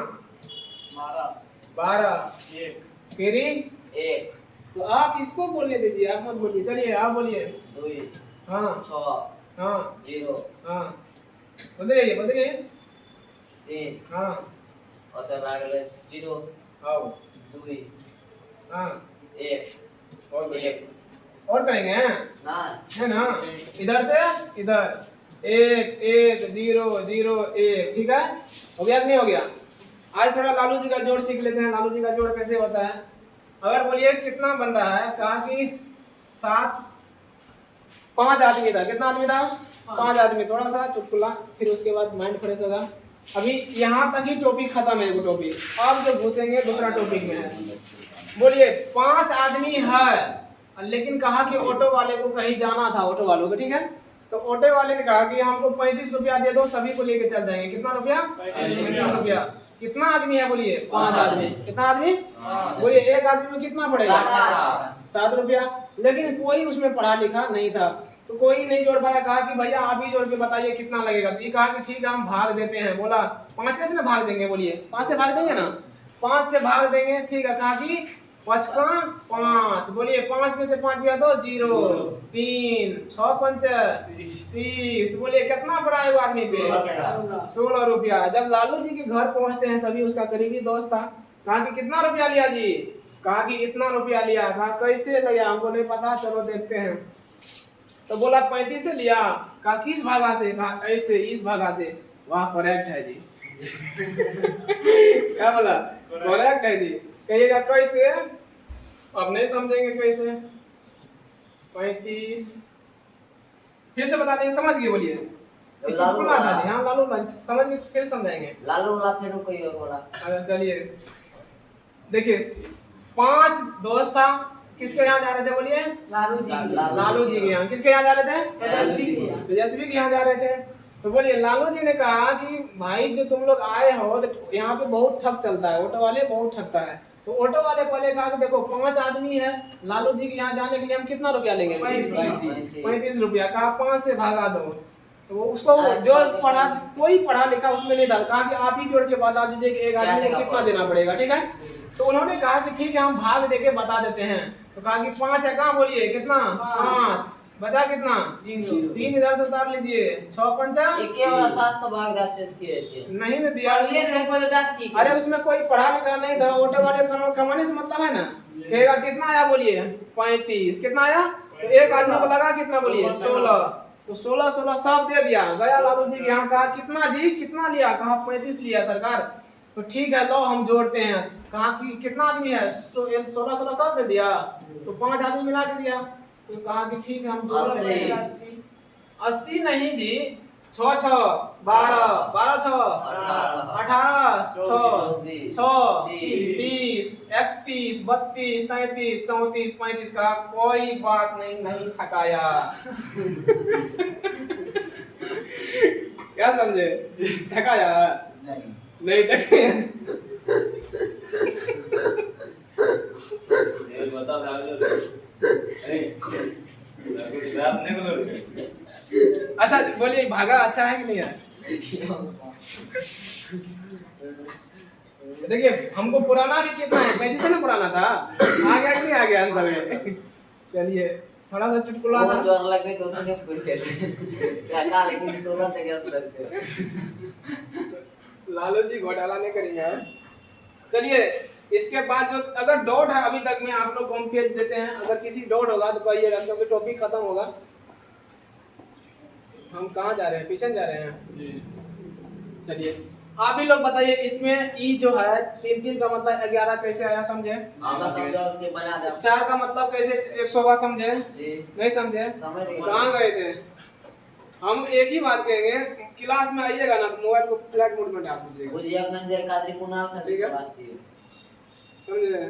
12 केरी 1 तो आप इसको बोलने दीजिए, आप मत बोलिए। चलिए आप बोलिए 2 हाँ 6 हाँ 0 हाँ बोलते जाइए 3 हाँ और तो भाग ले 0 आओ 2 हाँ 1 और 1 और करेंगे ना है ना, इधर से इधर 1 1 0 0 1, ठीक है, हो गया कि नहीं हो गया। आज थोड़ा लालू जी का जोड़ सीख लेते हैं, लालू जी का जोड़ कैसे होता है। अगर बोलिए कितना बन रहा है, कहा कि 5 आदमी था, कितना आदमी था 5 आदमी, थोड़ा सा चुटकुला फिर उसके बाद माइंड फ्रेश होगा। अभी यहाँ तक ही टॉपिक खत्म है, वो टॉपिक अब जो घुसेंगे दूसरा टॉपिक में है। बोलिए 5 आदमी है, लेकिन कहा कि ऑटो वाले को कहीं जाना था, ऑटो वालों को, ठीक है, तो ऑटो वाले ने कहा कि हमको 35 रुपया दे दो, सभी को लेके चल जाएंगे। कितना रुपया 35 रुपया। कितना आदमी है बोलिए 5 आदमी, कितना आदमी बोलिए, एक आदमी में कितना पड़ेगा 7 रुपया। लेकिन कोई उसमें पढ़ा लिखा नहीं था, तो कोई नहीं जोड़ पाया, कहा कि भैया आप ही जोड़ के बताइए कितना लगेगा। तो ये कहा कि ठीक है हम भाग देते हैं। बोला 5 से ना भाग देंगे, बोलिए 5 से भाग देंगे ना, 5 से भाग देंगे, ठीक है। कहा कि 5 का 5, बोलिए 5 में से 5 गया तो 0 3 6 5 30, बोलिए कितना पड़ा है वो आदमी पे 16 रुपया। जब लालू जी के घर पहुंचते हैं सभी, उसका करीबी दोस्त था, कहा कि कितना रुपया लिया जी, कहा कि इतना रुपया लिया। कहा कैसे लिया, हमको नहीं पता, चलो देखते हैं। तो बोला 35 से लिया। कहा किस भागा से, कहा ऐसे इस भागा से। वाह करेक्ट है जी क्या बोला करेक्ट है जी। कहिएगा कैसे, अब नहीं समझेंगे कैसे। 35 फिर से बता देंगे, समझ गए बोलिए। चुटकुला था जी, हाँ लालू समझ गए, फिर समझाएंगे। लालू वाला फिर कोई होगा। अरे चलिए देखिए, 5 दोस्त था, किसके यहाँ जा रहे थे बोलिए, लालू लालू जी के यहाँ। किसके यहाँ जा रहे थे, तेजस्वी के यहाँ जा रहे थे। तो बोलिए लालू जी ने कहा कि भाई जो तुम लोग आए हो, तो यहाँ पे बहुत ठग चलता है, ऑटो वाले बहुत ठगता है। तो ऑटो वाले पहले कहा कि देखो 5 आदमी है, लालू जी के यहाँ जाने के लिए हम कितना रुपया लेंगे 35 रुपया। कहा 5 से भागा दो। तो वो उसको जो पढ़ा, कोई पढ़ा लिखा उसमें नहीं था, कहा कि आप ही जोड़ के बता दीजिए कि एक आदमी को कितना देना पड़ेगा, ठीक है। तो उन्होंने कहा कि ठीक है हम भाग देके बता देते हैं। तो कहा कि 5 है, कहाँ बोलिए कितना 5, बचा कितना 3, इधर से उतार लीजिए 6 5 7 भाग जाते थे, नहीं ने दिया। अरे उसमें कोई पढ़ा लिखा नहीं था, ऑटो वाले कमाने से मतलब है ना। कहेगा कितना आया बोलिए 35, कितना आया, तो एक आदमी को लगा कितना बोलिए 16, तो 16 16 सब दे दिया। गया लालू जी के यहाँ, कहा कितना जी कितना लिया, कहा 35 लिया सरकार। तो ठीक है लो हम जोड़ते हैं। कहा कि कितना आदमी है, 16 16 सब दे दिया, तो 5 आदमी मिला के दिया। तो कहा कि ठीक है हम जोड़ लेते हैं। 80 नहीं जी, 6 6 12 12 6 18 6 6 30 31 32 33 34 35 का कोई बात नहीं ठकाया क्या समझे, ठकाया नहीं ठकाया। अच्छा बोलिए भागा अच्छा है कि नहीं है। देखिए हमको पुराना भी कितना है, 35 से ना पुराना था, आ गया कि नहीं आ गया आंसर में। चलिए थोड़ा सा चुटकुला था, जोर लगे तो उतने पूछ के क्या का, लेकिन 16 तक गैस लगते। लालू जी घोटाला नहीं करेंगे। चलिए इसके बाद जो अगर डाउट है अभी तक में आप लोग को हम भेज देते हैं, अगर किसी डाउट होगा तो कहिएगा, क्योंकि टॉपिक खत्म होगा। हम कहाँ जा रहे हैं, पीछे जा रहे हैं। चलिए आप ही लोग बताइए, इसमें ई जो है 3 3 का मतलब 11 कैसे आया समझे, से बना दे। 4 का मतलब कैसे 100 का समझे जी नहीं समझे, समझ गए। कहाँ गए थे। हम एक ही बात कहेंगे, क्लास में आइएगा ना तो मोबाइल को फ्लाइट मोड में डाल दीजिएगा, मुझे अपना देर कादरी कुणाल सर ठीक है? क्लास थी, समझे।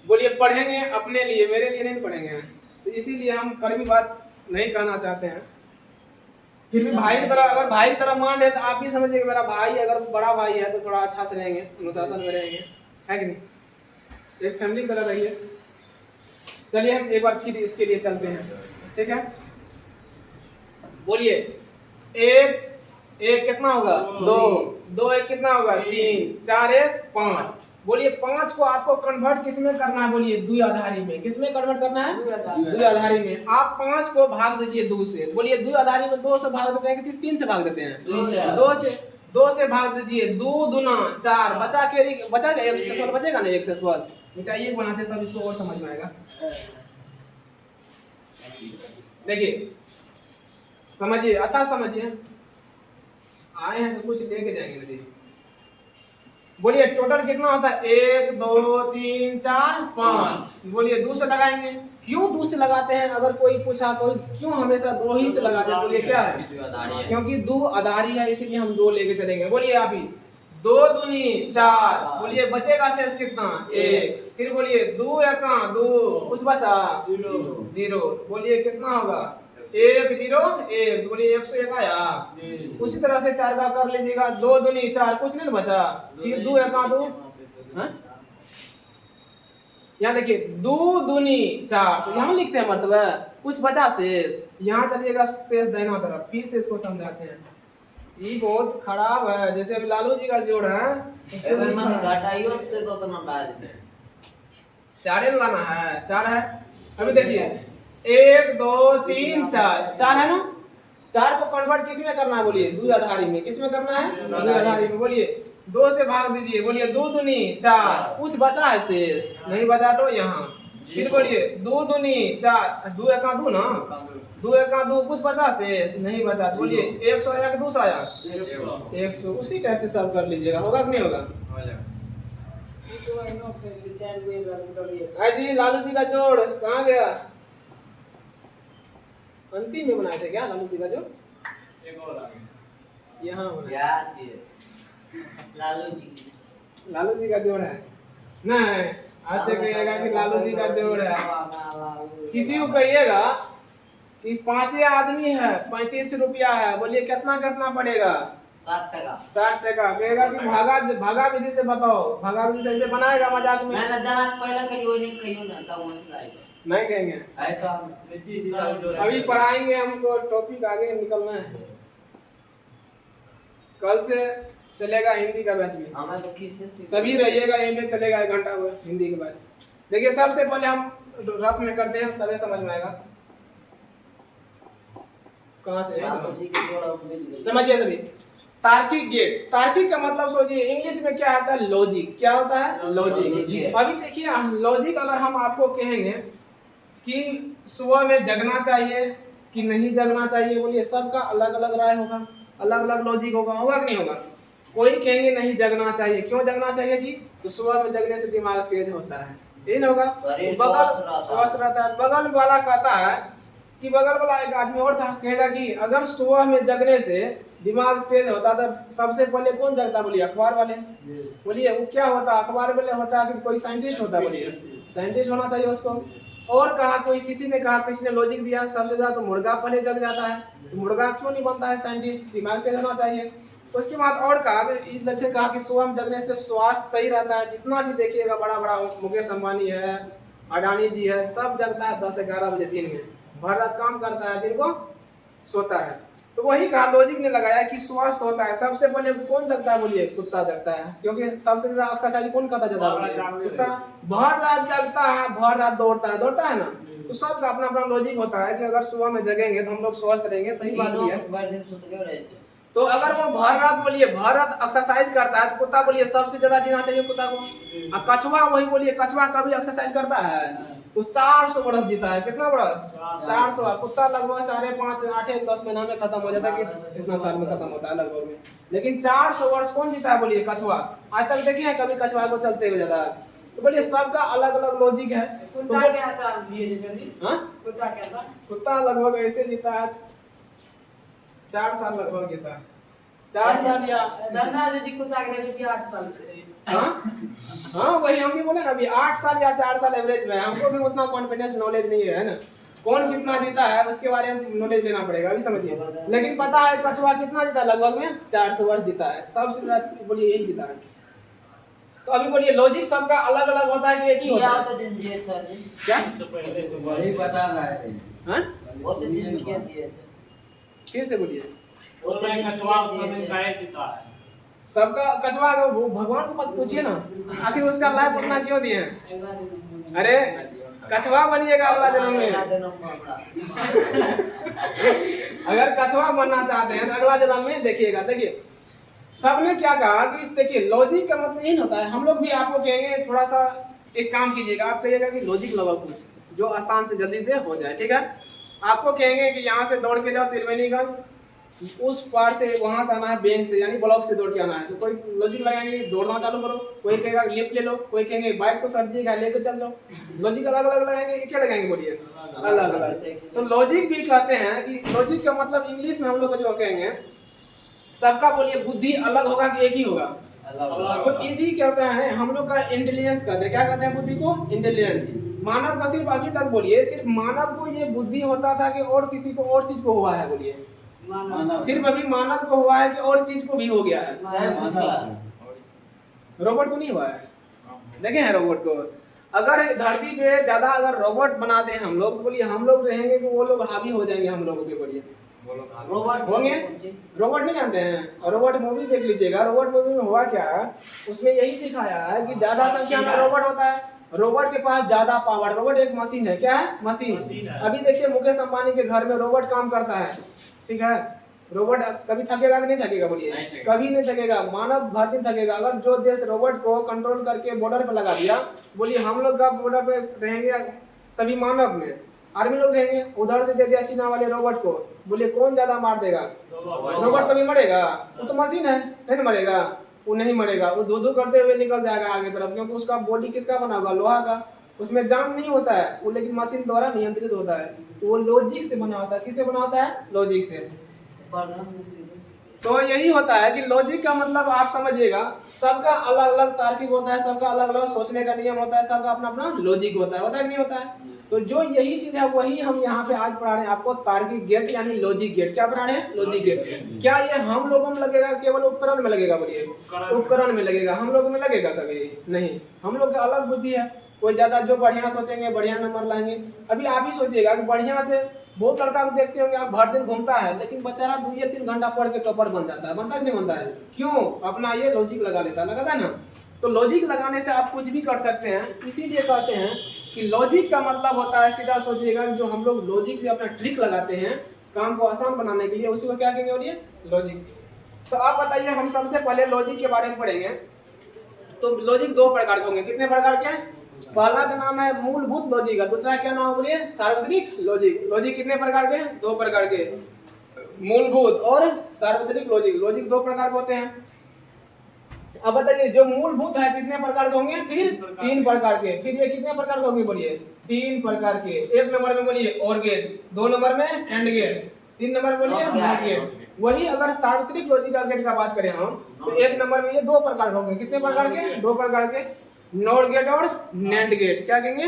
बोलिए पढ़ेंगे अपने लिए, मेरे लिए नहीं पढ़ेंगे, तो इसीलिए हम कड़वी बात नहीं कहना चाहते हैं। फिर भी भाई की तरह, अगर भाई की तरह मान रहे तो आप भी समझिए कि मेरा भाई अगर बड़ा भाई है तो थोड़ा अच्छा से रहेंगे, अनुशासन में रहेंगे, है कि नहीं, एक फैमिली की तरह रहिए। चलिए हम एक बार फिर इसके लिए चलते हैं, ठीक है। बोलिए एक कितना होगा 2 2 1 कितना होगा 3 4 1 5। बोलिए 5 को आपको कन्वर्ट किसमें करना है, बोलिए द्विआधारी में। किसमें कन्वर्ट करना है, द्विआधारी में। आप 5 को भाग दीजिए 2 से। बोलिए द्विआधारी में 2 से भाग देते हैं कि 3 से भाग देते हैं, 2 से। 2 से भाग दीजिए, 2 दूना 4, बचा कैरी बचा एक सेसवाल बचेगा ना, एक सेसवाल मिटाइए बनाते तब इसको और समझ में आएगा। देखिए समझिए, अच्छा समझिए, आए हैं तो कुछ लेके जाएंगे। देखिए बोलिए टोटल कितना होता है, 1 2 3 4 5। बोलिए 2 से लगाएंगे, क्यों 2 से लगाते हैं? अगर कोई पूछा कोई क्यों हमेशा 2 ही से लगाते हैं, बोलिए क्या है? क्योंकि 2 आधारी है इसीलिए हम 2 लेके चलेंगे। बोलिए आप ही 2 दूनी 4, बोलिए बचेगा शेष कितना 1। फिर बोलिए 2 एका 2, कुछ बचा 0, बोलिए कितना होगा 1 0 1, बोलिए 101 आया। उसी तरह से 4 का कर लीजिएगा, 2 दूनी 4, कुछ नहीं बचा, फिर 2 एका 2, यहाँ देखिए 2 दूनी 4, तो यहाँ लिखते हैं मतलब कुछ बचा शेष, यहाँ चलिएगा शेष दाहिना तरफ, फिर से इसको समझाते हैं। ये बहुत खराब है, जैसे अभी लालू जी का जोड़ है उससे चारे लाना है, 4 है। अभी देखिए 1 2 3 4 है ना, 4 को कन्वर्ट किस में करना है, बोलिए द्विआधारी में। किस में करना है, द्विआधारी में। बोलिए 2 से भाग दीजिए, बोलिए 2 दूनी 4, कुछ बचा है शेष, नहीं बचा तो यहाँ। फिर बोलिए 2 दूनी 4, 2 एका 2 ना, 2 एका 2, कुछ बचा शेष, नहीं बचा, बोलिए 101 2 आया 100। उसी टाइप से सब कर लीजिएगा, होगा कि नहीं होगा? जी लालू जी का जोड़ कहाँ गया? अंतिम में बनाए थे क्या लालू जी का जोड़? एक और आ गया यहाँ क्या चाहिए लालू जी का जोड़ है नहीं, आज से कहिएगा कि लालू जी का जोड़ है। किसी को कहिएगा कि 5 आदमी है 35 रुपया है, बोलिए कितना कितना पड़ेगा 60 टका। कहेगा कि भागा विधि से बताओ, भागा विधि से ऐसे बनाएगा मजाक में, नहीं कहेंगे। अभी पढ़ाएंगे, हमको टॉपिक आगे निकलना है। कल से चलेगा हिंदी का बैच भी, सभी रहिएगा यहीं पे, चलेगा 1 घंटा हुआ हिंदी के बैच। देखिए सबसे पहले हम रफ में करते हैं तभी समझ में आएगा। कहाँ से समझिए सभी। तार्किक गेट, तार्किक का मतलब सोचिए इंग्लिश में क्या आता है, लॉजिक। क्या होता है, लॉजिक। अभी देखिए लॉजिक अगर हम आपको कहेंगे कि सुबह में जगना चाहिए कि नहीं जगना चाहिए, बोलिए सबका अलग अलग राय होगा, अलग अलग लॉजिक होगा, होगा कि नहीं होगा? कोई कहेंगे नहीं जगना चाहिए, क्यों जगना चाहिए जी? तो सुबह में जगने से दिमाग तेज होता है, ये नहीं होगा, बगल स्वस्थ रहता है। बगल वाला कहता है कि बगल वाला एक आदमी और था, कहेगा कि अगर सुबह में जगने से दिमाग तेज होता तो सबसे पहले कौन जगता, बोलिए अखबार वाले। बोलिए वो क्या होता, अखबार वाले होता है कि कोई साइंटिस्ट होता, बोलिए साइंटिस्ट होना चाहिए उसको। और कहा कोई किसी ने कहा, किसी ने लॉजिक दिया सबसे ज्यादा तो मुर्गा पहले जग जाता है, तो मुर्गा क्यों नहीं बनता है साइंटिस्ट, दिमाग तेज होना चाहिए। उसके बाद और कहा कि सुबह में जगने से स्वास्थ्य सही रहता है। जितना भी देखिएगा बड़ा बड़ा मुकेश अंबानी है, अडानी जी है, सब जगता है 10-11 बजे दिन में, भर रात काम करता है, दिन को सोता है। तो वही कहा लॉजिक ने लगाया कि स्वास्थ्य होता है। सबसे पहले कौन जगता है, बोलिए कुत्ता जगता है, क्योंकि सबसे ज्यादा एक्सरसाइज कौन करता है, बोलिए कुत्ता। भर रात जगता है, भर रात दौड़ता है ना। तो सबका अपना अपना लॉजिक होता है कि अगर सुबह में जगेंगे तो हम लोग स्वस्थ रहेंगे, सही बात भी है। तो अगर वो भर रात, बोलिए भर रात एक्सरसाइज करता है तो कुत्ता, बोलिए सबसे ज्यादा जीना चाहिए कुत्ता को। अब कछुआ वही, बोलिए कछुआ कभी एक्सरसाइज करता है तो 400 बरस जीता है। कितना बरस, 400। कुत्ता लगभग 4 5 8 10 महीना में खत्म हो जाता है, कि इतना साल में खत्म होता है लगभग में। लेकिन 400 वर्ष कौन जीता है, बोलिए कछुआ। आज तक देखिए है कभी कछुआ को चलते हुए जाता है। तो बोलिए सबका अलग अलग लॉजिक है। कुत्ता लगभग ऐसे जीता है 4 साल लगभग जीता है, 4 साल या हाँ वही हम भी बोले ना, अभी 8 साल या 4 साल एवरेज में। हमको भी उतना कॉन्फिडेंस नॉलेज नहीं है ना, कौन कितना जीता है उसके बारे में नॉलेज लेना पड़ेगा, अभी समझिए। लेकिन पता है कछुआ कितना जीता है, लगभग में 400 वर्ष जीता है, सबसे ज्यादा बोलिए यही जीता है। तो अभी बोलिए लॉजिक सबका अलग अलग होता है कि एक ही होता है? क्या वही बता रहा है, फिर से बोलिए। सबका कछुआ का भगवान को मत पूछिए ना, आखिर उसका लाइफ उतना क्यों दिए हैं? अरे कछुआ बनिएगा अगला जन्म में। अगर कछुआ बनना चाहते हैं तो अगला जन्म में देखिएगा। देखिए सबने क्या कहा कि देखिए लॉजिक का मतलब यही होता है। हम लोग भी आपको कहेंगे थोड़ा सा एक काम कीजिएगा, आप कहिएगा कि लॉजिक लगाओ कुछ जो आसान से जल्दी से हो जाए, ठीक है। आपको कहेंगे कि यहाँ से दौड़ के जाओ त्रिवेणीगंज, उस पार से वहां से आना है बैंक से, यानी ब्लॉक से दौड़ के आना है, तो कोई लॉजिक लगाएंगे दौड़ना चालू करो, कोई कहेगा लिफ्ट ले लो, कोई कहेंगे बाइक तो सर जी लेके चल जाओ। लॉजिक अलग अलग लगाएंगे, क्या लगाएंगे बोलिए, अलग अलग। तो लॉजिक भी कहते हैं कि लॉजिक का मतलब इंग्लिश में हम लोग जो कहेंगे सबका बोलिए बुद्धि अलग होगा कि एक ही होगा, तो इसी कहते हैं हम लोग का इंटेलिजेंस कहते हैं। क्या कहते हैं बुद्धि को, इंटेलिजेंस। मानव का सिर्फ अभी तक बोलिए सिर्फ मानव को ये बुद्धि होता था कि और किसी को और चीज को हुआ है, बोलिए सिर्फ अभी मानव को हुआ है कि और चीज को भी हो गया है, रोबोट को नहीं हुआ है। देखे हैं रोबोट को, अगर धरती पे ज्यादा अगर रोबोट बनाते हैं हम लोग, बोलिए हम लोग रहेंगे कि वो लोग हावी हो जाएंगे हम लोगों के, बोलिए होंगे। रोबोट नहीं जानते हैं, और रोबोट मूवी देख लीजिएगा, रोबोट मूवी में हुआ क्या है, उसमें यही दिखाया है कि ज्यादा संख्या में रोबोट होता है, रोबोट के पास ज्यादा पावर। रोबोट एक मशीन है, क्या है, मशीन। अभी देखिए मुकेश अंबानी के घर में रोबोट काम करता है, ठीक है। रोबोट कभी थकेगा कि नहीं थकेगा, बोलिए कभी नहीं थकेगा, मानव भर दिन थकेगा। अगर जो देश रोबोट को कंट्रोल करके बॉर्डर पे लगा दिया, बोलिए हम लोग का बॉर्डर पे रहेंगे सभी मानव में, आर्मी लोग रहेंगे, उधर से दे दिया चीना वाले रोबोट को, बोलिए कौन ज्यादा मार देगा, रोबोट कभी मरेगा, वो तो मशीन है, नहीं मरेगा, वो नहीं मरेगा, वो दो करते हुए निकल जाएगा आगे तरफ, क्योंकि उसका बॉडी किसका बना होगा, लोहा का, उसमें जान नहीं होता है वो, लेकिन मशीन द्वारा नियंत्रित होता है, वो लॉजिक से बना होता है। किससे बना होता है, लॉजिक से। तो यही होता है कि लॉजिक का मतलब आप समझिएगा सबका अलग अलग तार्किक होता है, सबका अलग अलग सोचने का नियम होता है, सबका अपना अपना लॉजिक होता है कि नहीं होता है। तो जो यही चीज है वही हम यहाँ पे आज पढ़ा रहे हैं आपको, तार्किक गेट यानी लॉजिक गेट। क्या पढ़ा रहे हैं, लॉजिक गेट। क्या ये हम लोगों में लगेगा, केवल उपकरण में लगेगा, बोलिए उपकरण में लगेगा, हम लोगों में लगेगा कभी नहीं। हम लोग का अलग बुद्धि है, कोई ज्यादा जो बढ़िया सोचेंगे बढ़िया नंबर लाएंगे। अभी आप ही सोचिएगा कि बढ़िया से बहुत लड़का को देखते होंगे आप, भर दिन घूमता है लेकिन बेचारा 2 या 3 घंटा पढ़ के टॉपर बन जाता है, बनता है कि नहीं बनता है, क्यों, अपना ये लॉजिक लगा लेता है, लगाता है ना। तो लॉजिक लगाने से आप कुछ भी कर सकते हैं, इसीलिए कहते हैं कि लॉजिक का मतलब होता है, सीधा सोचिएगा जो हम लोग लॉजिक से अपना ट्रिक लगाते हैं काम को आसान बनाने के लिए, उसी को क्या कहेंगे, बोलिए लॉजिक। तो आप बताइए, हम सबसे पहले लॉजिक के बारे में पढ़ेंगे। तो लॉजिक 2 प्रकार के होंगे, कितने प्रकार के, पहला का नाम है मूलभूत लॉजिक, दूसरा क्या नाम है, बोलिए सार्वत्रिक लॉजिक। लॉजिक कितने प्रकार के, 2 प्रकार के, मूलभूत और सार्वत्रिक लॉजिक। लॉजिक 2 प्रकार के होते हैं। अब बताइए जो मूलभूत है कितने प्रकार के होंगे, फिर 3 प्रकार के, फिर ये कितने प्रकार के होंगे, बोलिए 3 प्रकार के। 1 नंबर में बोलिए और गेट, 2 नंबर में एंड गेट, 3 नंबर बोलिए नॉट गेट। वही अगर सार्वत्रिक लॉजिक का गेट का बात करें हम, तो 1 नंबर में ये 2 प्रकार के होंगे, कितने प्रकार के, 2 प्रकार के, नॉट गेट और नैंड गेट। क्या कहेंगे,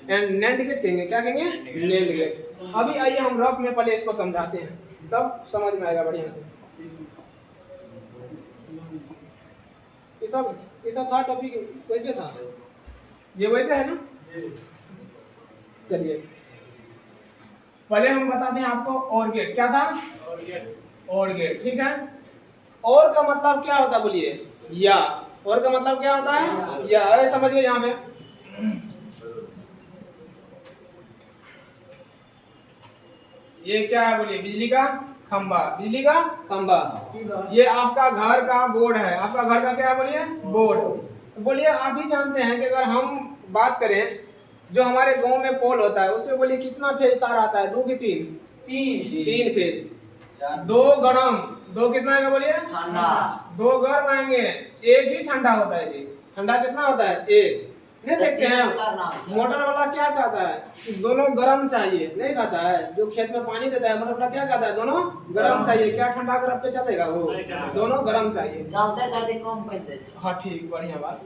नैंड गेट कहेंगे, क्या कहेंगे, नैंड गेट। अभी आइए हम रफ में पहले इसको समझाते हैं, तब समझ में आएगा बढ़िया से। ये सब था टॉपिक, वैसे था, ये वैसे है ना। चलिए पहले हम बताते हैं आपको और गेट क्या था, और गेट, ठीक है। और का मतलब क्या होता है, बोलिए या, और का मतलब क्या होता है, या, अरे समझिए यहाँ पे ये क्या है, बोलिए बिजली का खंबा, बिजली का खंबा। ये आपका घर का बोर्ड है, आपका घर का क्या है, बोलिए बोर्ड। तो बोलिए आप ही जानते हैं कि अगर हम बात करें जो हमारे गांव में पोल होता है उसमें बोलिए कितना फेज तार आता है, 2 की 3 फेज। 2 गरम, 2 कितना आएगा, बोलिए ठंडा, 2 गर्म आएंगे, 1 ही ठंडा होता है जी। ठंडा कितना होता है, 1। नहीं देखते हैं मोटर वाला क्या कहता है कि दोनों गर्म चाहिए, नहीं कहता है, जो खेत में पानी देता है मोटर वाला क्या कहता है, दोनों गर्म चाहिए। क्या ठंडा अगर पे चलेगा, वो दोनों गर्म चाहिए, चलते सर्दी कम पहनते। हाँ ठीक, बढ़िया बात।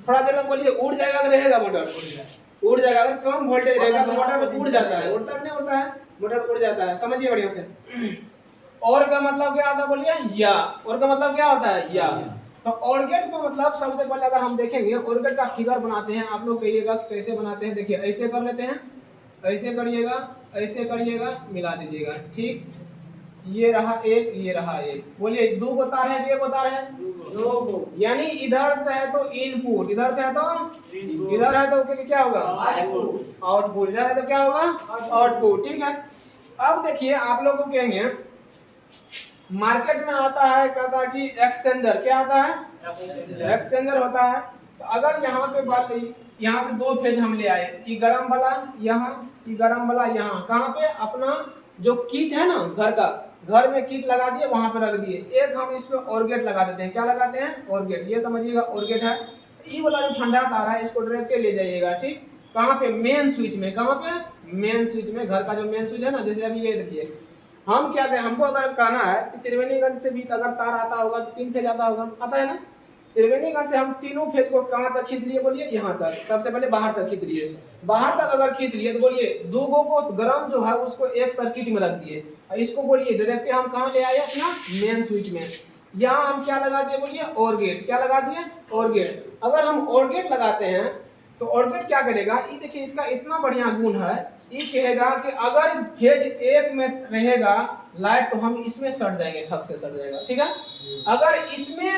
थोड़ा देर में बोलिए उड़ जाएगा, अगर रहेगा मोटर उड़ जाएगा, अगर कम वोल्टेज रहेगा तो मोटर उड़ जाता है, उड़ता नहीं उड़ता है, मोटर उड़ जाता है, समझिए बढ़िया से। और का मतलब क्या आता है, बोलिए या, और का मतलब क्या होता है, या। तो और गेट का मतलब सबसे पहले अगर हम देखेंगे और गेट का फिगर बनाते हैं, आप लोग कहिएगा कैसे बनाते हैं। देखिए ऐसे कर लेते हैं, ऐसे करिएगा, ऐसे करिएगा, मिला दीजिएगा, ठीक। ये रहा 1, ये रहा 1। बोलिए 2 को तार है कि 1 को तार है, 2। यानी इधर से है तो इनपुट, इधर से है तो इधर है तो क्या होगा, आउटपुट, इधर है तो क्या होगा, आउटपुट, ठीक है। अब देखिए आप लोग को कहेंगे मार्केट में आता है, कहता है कि एक्सचेंजर। क्या आता है? एक्सचेंजर होता है। तो अगर यहाँ पे बात यहाँ से दो फेज हम ले आए, कि गरम वाला यहाँ, कि गरम वाला यहाँ, कहाँ पे? अपना जो किट है ना घर का, घर में किट लगा दिए, वहां पे रख दिए। एक हम इस पे और गेट लगा देते हैं। क्या लगाते हैं? और गेट। ये समझिएगा और गेट है। ये वाला जो ठंडा तार है इसको डायरेक्ट ले जाइएगा, ठीक? कहाँ पे? मेन स्विच में। कहाँ पे? मेन स्विच में। घर का जो मेन स्विच है ना, जैसे अभी ये देखिए, हम क्या करें, हमको अगर कहना है कि त्रिवेणीगंज से भी अगर तार आता होगा तो 3 फेज आता होगा, आता है ना? त्रिवेणीगंज से हम तीनों फेज को कहाँ तक खींच लिए? बोलिए यहाँ तक। सबसे पहले बाहर तक खींच लिए। बाहर तक अगर खींच लिए तो बोलिए दो गो को गरम जो है उसको एक सर्किट में रख दिए, और इसको बोलिए डायरेक्ट हम कहाँ ले आए? अपना मेन स्विच में। यहाँ हम क्या लगा दिए? बोलिए और गेट। क्या लगा दिए? और गेट। अगर हम और गेट लगाते हैं तो और गेट क्या करेगा? ये देखिए, इसका इतना बढ़िया गुण है, ये कहेगा कि अगर फेज एक में रहेगा लाइट तो हम इसमें सट जाएंगे, ठक से सट जाएगा, ठीक है? अगर इसमें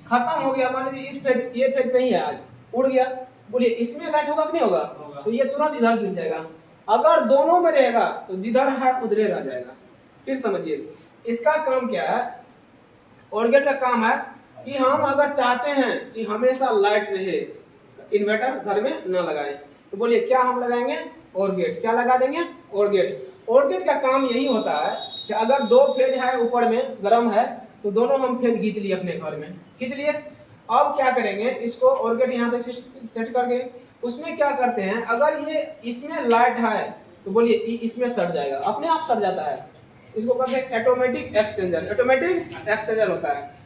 खत्म हो गया, मान लीजिए इस फेज, ये फेज नहीं है आज, उड़ गया, बोलिए इसमें लाइट होगा कि नहीं होगा? तो ये तुरंत इधर गिर जाएगा। अगर दोनों में रहेगा तो जिधर है उधरे रह जाएगा। फिर समझिए इसका काम क्या है? और गेट का काम है कि हम अगर चाहते हैं कि हमेशा लाइट रहे, इन्वर्टर घर में न लगाएं, तो बोलिए क्या हम लगाएंगे? और गेट। क्या लगा देंगे? और गेट। और गेट का काम यही होता है कि अगर दो फेज है ऊपर में गर्म है तो दोनों हम फेज खींच लिए अपने घर में, खींच लिए। अब क्या करेंगे? इसको और गेट यहाँ पे सेट करके उसमें क्या करते हैं, अगर ये इसमें लाइट है तो बोलिए इसमें सट जाएगा, अपने आप सट जाता है। इसको कहते हैं ऑटोमेटिक एक्सचेंजर। ऑटोमेटिक एक्सचेंजर होता है।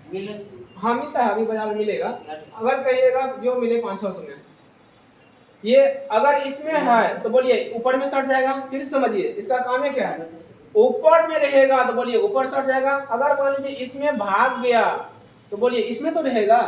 हाँ मिलता है, अभी बाजार में मिलेगा। अगर कहिएगा जो मिले 500 में, ये अगर इसमें है तो बोलिए ऊपर में सट जाएगा। फिर समझिए इसका काम है क्या है? ऊपर में रहेगा तो बोलिए ऊपर सट जाएगा। अगर मान लीजिए इसमें भाग गया तो बोलिए इसमें तो रहेगा,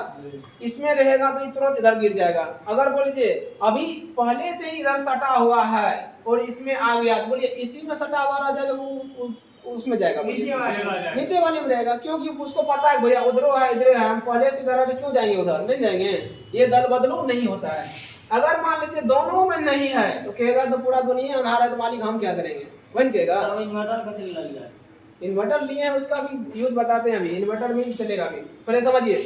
इसमें रहेगा तो तुरंत इधर गिर जाएगा। अगर बोलिए अभी पहले से ही इधर सटा हुआ है और इसमें आ गया तो बोलिए इसी में सटा हुआ रह जाएगा, उसमें जाएगा, नीचे वाले में रहेगा, क्योंकि उसको पता है भैया उधर है इधर है, हम पहले से इधर है तो क्यों जाएंगे उधर? नहीं जाएंगे। ये दल बदलू नहीं होता है। अगर मान लीजिए दोनों में नहीं है तो कहेगा तो पूरा दुनिया अंधारा है तो मालिक हम क्या करेंगे? वही कहेगा। इन्वर्टर लिए हैं, उसका भी यूज बताते हैं अभी। इन्वर्टर में ही चलेगा अभी। पहले समझिए,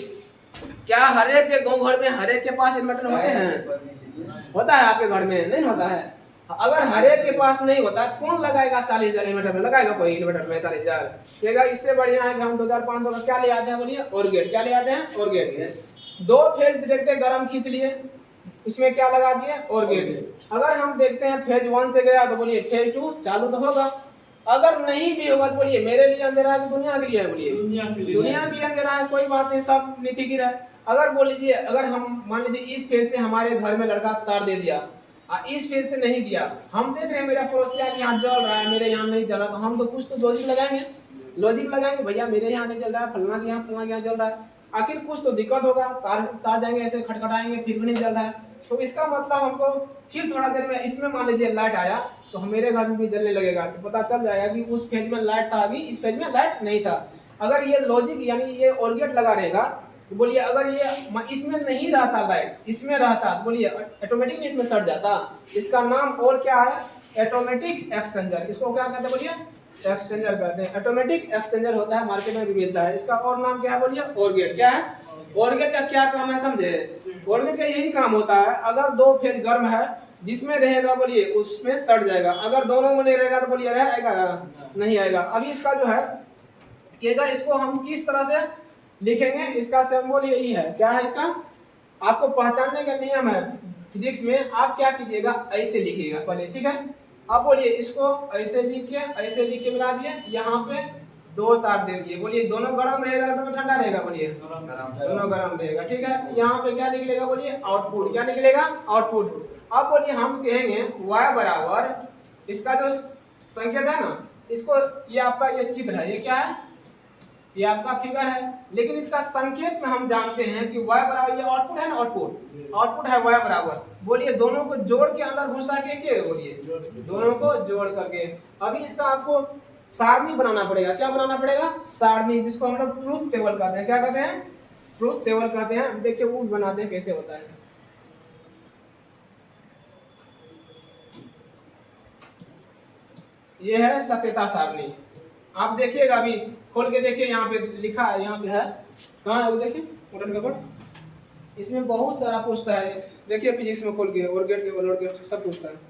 क्या हर एक के गाँव घर में हर एक के पास इन्वर्टर होते हैं? होता है आपके घर में? नहीं होता है। अगर हर एक के पास नहीं होता कौन लगाएगा 40,000 इन्वर्टर में? लगाएगा कोई इन्वर्टर में 40,000? कहेगा इससे बढ़िया है कि हम 2,500 का क्या ले आते हैं? बोलिए और गेट। क्या ले आते हैं? और गेट। दो फेज डायरेक्ट गरम खींच लिए, इसमें क्या लगा दिए? और गेट। अगर हम देखते हैं फेज 1 से गया तो बोलिए फेज 2 चालू तो होगा। अगर नहीं भी होगा तो बोलिए मेरे लिए अंधेरा है कि दुनिया के लिए है? बोलिए दुनिया के लिए अंधेरा है, कोई बात नहीं, सब निफिकिर है। अगर बोल लीजिए अगर हम मान लीजिए इस फेज से हमारे घर में लड़का तार दे दिया, इस फेज से नहीं दिया, हम देख रहे हैं मेरा पड़ोसिया के यहाँ जल रहा है, मेरे यहाँ नहीं जल रहा, तो हम तो कुछ तो लॉजिक लगाएंगे। लॉजिक लगाएंगे भैया मेरे यहाँ नहीं जल रहा है, फलना के यहाँ जल रहा है, आखिर कुछ तो दिक्कत होगा। तार जाएंगे ऐसे खटखटाएंगे फिर भी नहीं जल रहा है, तो इसका मतलब हमको फिर थोड़ा देर में इसमें मान लीजिए लाइट आया तो मेरे घर में भी जलने लगेगा, तो पता चल जाएगा कि उस फेज में लाइट था, अभी इस फेज में लाइट नहीं था। अगर ये लॉजिक यानी ये और गेट लगा रहेगा तो बोलिए अगर ये इसमें नहीं रहता लाइट, इसमें रहता तो बोलिए ऑटोमेटिक इसमें सट जाता। इसका नाम और क्या है? Automatic exchanger. इसको क्या कहते हैं? बोलिए एक्सचेंजर कहते हैं। ऑटोमेटिक एक्सचेंजर होता है, मार्केट में भी मिलता है। इसका और नाम क्या है? बोलिए और गेट। क्या है? और गेट का क्या काम है समझे? और गेट का यही काम होता है, अगर दो फेज गर्म है जिसमें रहेगा बोलिए उसमें सट जाएगा, अगर दोनों में नहीं रहेगा तो बोलिए रहेगा नहीं आएगा। अभी इसका जो है इसको हम किस तरह से लिखेंगे? इसका सिंबल यही है। क्या है इसका? आपको पहचानने का नियम है फिजिक्स में। आप क्या कीजिएगा? ऐसे लिखिएगा पहले, ठीक है? अब बोलिए इसको ऐसे लिख के मिला दिए, यहाँ पे दो तार दे दिए, बोलिए दोनों गर्म रहेगा दोनों ठंडा रहेगा? बोलिए दोनों गर्म रहेगा, ठीक है? यहाँ पे क्या निकलेगा? बोलिए आउटपुट। क्या निकलेगा? आउटपुट। अब बोलिए हम कहेंगे y बराबर इसका जो संकेत है ना, इसको ये आपका ये चित्र है, ये क्या है? ये आपका फिगर है, लेकिन इसका संकेत में हम जानते हैं कि y बराबर ये आउटपुट है ना, आउटपुट है y बराबर। बोलिए दोनों को जोड़ के अंदर घुसा के बोलिए दोनों को जोड़ करके। अभी इसका आपको सारणी बनाना पड़ेगा। क्या बनाना पड़ेगा? सारणी, जिसको हम लोग ट्रूथ टेबल कहते हैं। क्या कहते हैं? ट्रूथ टेबल कहते हैं। देखिए वो बनाते हैं कैसे होता है। ये है सत्यता सारणी। आप देखिएगा अभी खोल के देखिए, यहाँ पे लिखा है, यहाँ पे है, कहाँ है वो देखिए मोटर कपड़। इसमें बहुत सारा पूछता है, देखिए फिजिक्स में खोल के, और गेट के नॉट गेट सब पूछता है।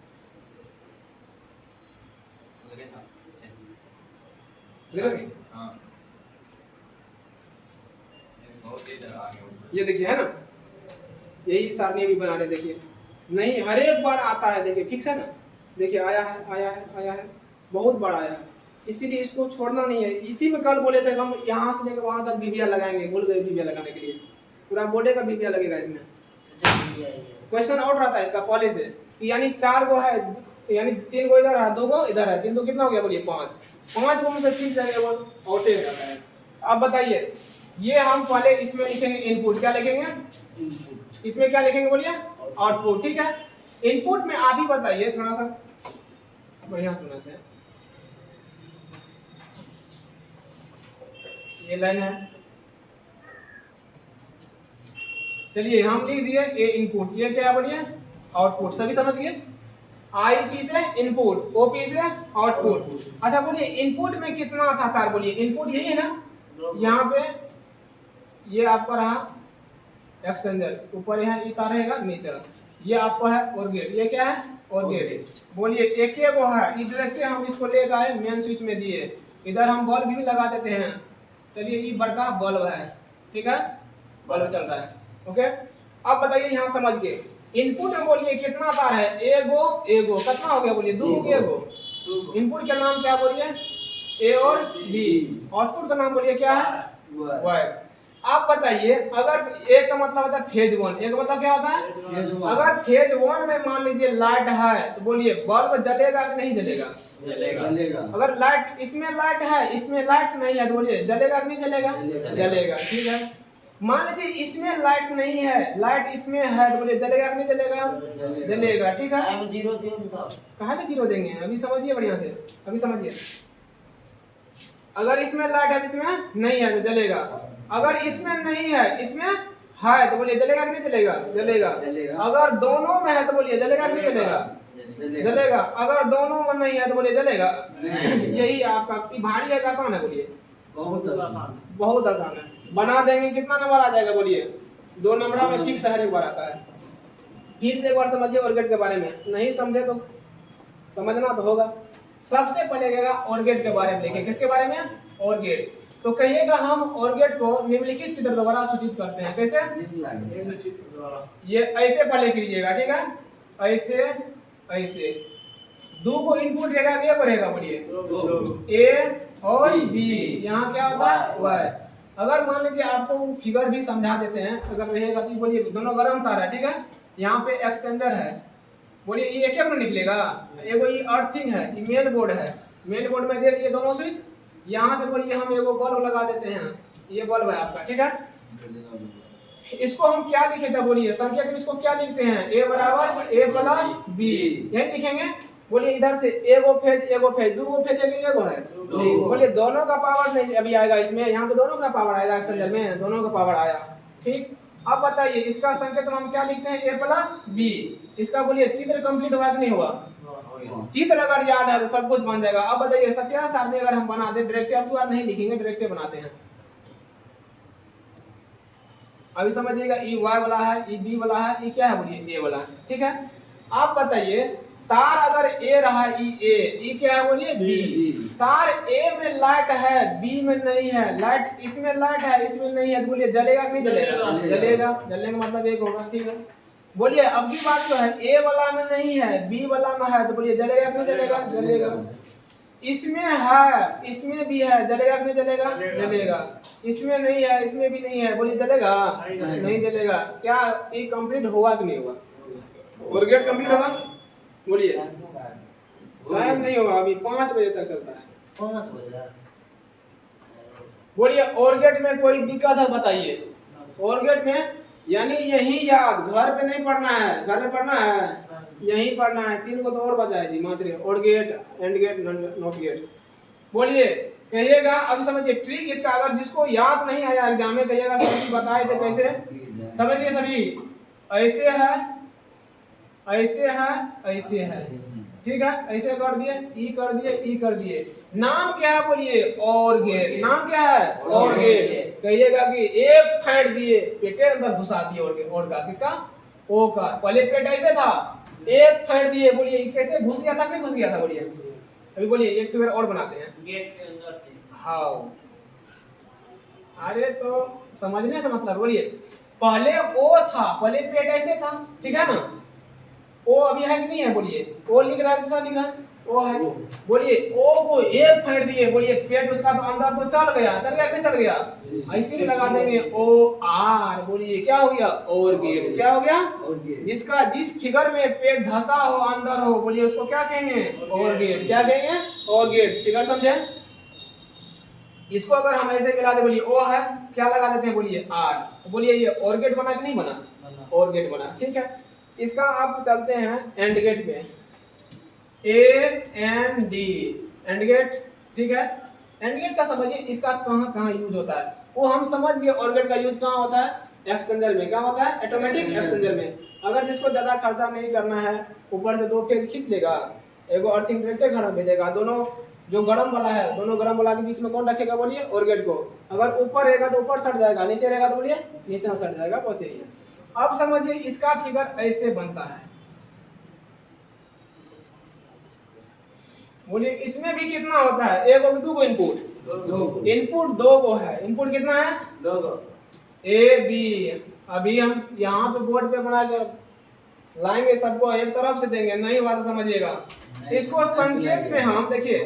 हाँ बहुत ही इधर आ गया। ये देखिए है ना, यही सारणी भी बना रहे, देखिए नहीं हर एक बार आता है, देखिए फिक्स है ना, देखिए आया है आया है आया है, बहुत बार आया है, इसीलिए इसको छोड़ना नहीं है। इसी में कल बोले थे हम यहाँ से लेकर वहाँ तक बीबिया लगाएंगे, भूल गए बीबिया लगाने के लिए, पूरा बोर्डे का बीबिया लगेगा इसमें। क्वेश्चन आउट रहता है इसका पहले से, यानी 4 गो है, यानी 3 गो इधर है, 2 गो इधर है, 3 तो कितना हो गया बोलिए 5 गो में से फिक्स है वो आउटे रहता है। अब बताइए, ये हम पहले इसमें लिखेंगे इनपुट, क्या लिखेंगे इसमें, क्या लिखेंगे बोलिए आउटपुट, ठीक है। इनपुट में आप ही बताइए, थोड़ा सा बढ़िया समझते हैं। ये लाइन है, चलिए हम लिख दिए ए इनपुट, ये क्या बोलिए आउटपुट, सभी समझ गए। आई पी से इनपुट, ओ पी से आउटपुट। अच्छा बोलिए इनपुट में कितना था तार, बोलिए इनपुट यही है ना, यहाँ पे ये आपका रहा एक्सचेंजर, ऊपर यहाँ ये तार रहेगा नीचे, ये आपका है और गेट, ये क्या है और गेट। बोलिए एक वो है, डायरेक्ट हम इसको ले गए मेन स्विच में दिए, इधर हम बल्ब भी लगा देते हैं। चलिए ये बड़का बल्ब है, ठीक है, बल्ब चल रहा है, ओके। अब बताइए यहाँ समझ के, इनपुट में बोलिए कितना तार है, एगो कितना हो गया बोलिए 2 एगो। इनपुट का नाम क्या बोलिए ए और बी, आउटपुट का नाम बोलिए क्या है वाई। आप बताइए, अगर ए का मतलब होता है फेज 1, ए का मतलब क्या होता है, अगर फेज 1 में मान लीजिए लाइट है तो बोलिए बल्ब जलेगा कि नहीं जलेगा, जलेगा। अगर लाइट इसमें लाइट है, इसमें लाइट नहीं है तो बोलिए जलेगा कि नहीं जलेगा, जलेगा, ठीक है। मान लीजिए इसमें लाइट नहीं है, लाइट इसमें है तो बोलिए जलेगा कि नहीं जलेगा, जलेगा, ठीक है। कहाँ पे 0 देंगे, अभी समझिए बढ़िया से, अभी समझिए। अगर इसमें लाइट है, इसमें नहीं है तो जलेगा, अगर इसमें नहीं है इसमें है तो बोलिए जलेगा कि नहीं जलेगा, जलेगा। अगर दोनों में है तो बोलिए जलेगा कि नहीं जलेगा, जलेगा। अगर दोनों में नहीं है तो बोलिए जलेगा। यही आपका भारी है, आसान है, बोलिए बहुत आसान है। बना देंगे कितना नंबर आ जाएगा बोलिए, 2 नंबर में फिक्स हर एक बार आता है। फिर से एक बार समझिए ऑर गेट के बारे में, नहीं समझे तो समझना तो होगा। सबसे पहले कहेगा ऑर गेट के बारे में लिखे, किसके बारे में ऑर गेट, तो कहिएगा हम ऑर गेट को निम्नलिखित चित्र द्वारा सूचित करते हैं। कैसे, ये ऐसे पहले कीजिएगा, ठीक है, ऐसे ऐसे 2 को इनपुट रहेगा, ये रहेगा बोलिए ए और बी, यहाँ क्या होता है वाई। अगर मान लीजिए आपको फिगर भी समझा देते हैं, अगर रहेगा तो बोलिए दोनों गर्म तार है, ठीक है, यहाँ पे एक्सटेंडर है, बोलिए ये एक में निकलेगा, एगो ये अर्थिंग है, ये मेन बोर्ड है, मेन बोर्ड में दे दिए दोनों स्विच, यहाँ से बोलिए हम एगो बल्ब लगा देते हैं, ये बल्ब है आपका, ठीक है। इसको हम क्या लिखे थे बोलिए, संकेत में इसको क्या लिखते हैं, ए बराबर ए प्लस बी, यही लिखेंगे। बोलिए इधर से एगो फेज 2 गो फेज एगो है, बोलिए दोनों का पावर नहीं अभी आएगा इसमें, यहाँ पे दोनों का पावर आएगा, एक्सटेंडर में दोनों का पावर आया, ठीक। अब बताइए इसका संकेत हम क्या लिखते हैं, ए प्लस बी। इसका बोलिए चित्र कंप्लीट हुआ कि नहीं हुआ, चित्र अगर याद है तो सब कुछ बन जाएगा। अब बताइए सत्या सारणी अगर हम बना दे, डायरेक्ट अब बार नहीं लिखेंगे, डायरेक्ट बनाते हैं। अभी समझिएगा, ई वाई वाला है, ई बी वाला है, ई क्या है बोलिए ए वाला, ठीक है। आप बताइए तार अगर ए रहा, ई क्या है बोलिए बी। तार ए में लाइट है, बी में नहीं है, लाइट इसमें लाइट है, इसमें नहीं है, तो बोलिए जलेगा कि नहीं जलेगा, जलेगा। जलने का मतलब एक होगा, ठीक है। बोलिए अब की बात जो है ए वाला में नहीं है, बी वाला में है, तो बोलिए जलेगा कि नहीं जलेगा, जलेगा। इसमें है, इसमें भी है, जलेगा कि नहीं जलेगा, जलेगा। इसमें नहीं है, इसमें भी नहीं है, बोलिए जलेगा, नहीं जलेगा। क्या ये कंप्लीट होगा कि नहीं होगा, और गेट कंप्लीट होगा, बोलिए टाइम नहीं होगा, अभी 5 बजे तक चलता है, 5 बजे। बोलिए और गेट में कोई दिक्कत है बताइए, और गेट में यानी यही याद, घर पे नहीं पढ़ना है, घर में पढ़ना है, यहीं पढ़ना है। 3 को तो और बचा है जी मात्र, or gate, and gate, not gate. बोलिए कहिएगा, अब समझिए ट्रिक इसका, अगर जिसको याद नहीं आया एग्जाम में कहिएगा सभी बताए थे कैसे, समझिए सभी, ऐसे है, ऐसे है, ऐसे है, ठीक है, ऐसे कर दिए, ई कर दिए, ई कर दिए। नाम क्या है बोलिए? और गेट। नाम क्या है? और गेट। कहिएगा कि एक फेंट दिए, पेटे अंदर घुसा दिए और गेट। और का किसका? ओ का। पहले पेट ऐसे था, एक फेंट दिए, बोलिए कैसे घुस गया था कि नहीं घुस गया था? बोलिए अभी बोलिए, एक फिगर और बनाते हैं। गेट के अंदर थे। हाँ, अरे तो समझने से मतलब, बोलिए पहले ओ था, पहले पेट ऐसे था, ठीक है ना? ओ अभी है कि नहीं है? बोलिए ओ लिख रहा है, दूसरा लिख रहा है, ओ है। बोलिए ओ को एक फेंट दिए, बोलिए पेट उसका तो अंदर तो चल गया कि नहीं चल गया? ऐसे में लगा देंगे ओ आर, बोलिए क्या हो गया? और गेट। क्या हो गया? जिसका जिस फिगर में पेट धसा हो, अंदर हो, बोलिए उसको क्या कहेंगे? और गेट। क्या कहेंगे? और गेट। फिगर समझे? इसको अगर हम ऐसे मिला दे, बोलिए ओ है, क्या लगा देते हैं? बोलिए आर। बोलिए ये और गेट बना कि नहीं बना? और गेट बना, ठीक है। इसका आप चलते हैं एंड गेट पे, ए एन डी, एंड गेट, ठीक है। एंड गेट का समझिए इसका कहाँ कहाँ यूज होता है, वो हम समझ गए। और गेट का यूज कहाँ होता है? एक्सचेंजर में। क्या होता है? ऑटोमेटिक एक्सचेंजर में। अगर जिसको ज्यादा खर्चा नहीं करना है, ऊपर से 2 फेज खींच लेगा, एगो अर्थिंग डायरेक्ट घर में भेजेगा, दोनों जो गरम वाला है, दोनों गरम वाला के बीच में कौन रखेगा? बोलिए और गेट को। अगर ऊपर रहेगा तो ऊपर सट जाएगा, नीचे रहेगा तो बोलिए नीचे सट जाएगा, बस यही है। अब समझिए इसका फिगर ऐसे बनता है, बोलिए इसमें भी कितना होता है? एक और दो इनपुट, इनपुट 2 है। इनपुट कितना है? 2 ए बी। अभी हम यहाँ पे बोर्ड पे बना कर लाएंगे, सबको एक तरफ से देंगे, नहीं हुआ तो समझिएगा। इसको संकेत में हम देखिए,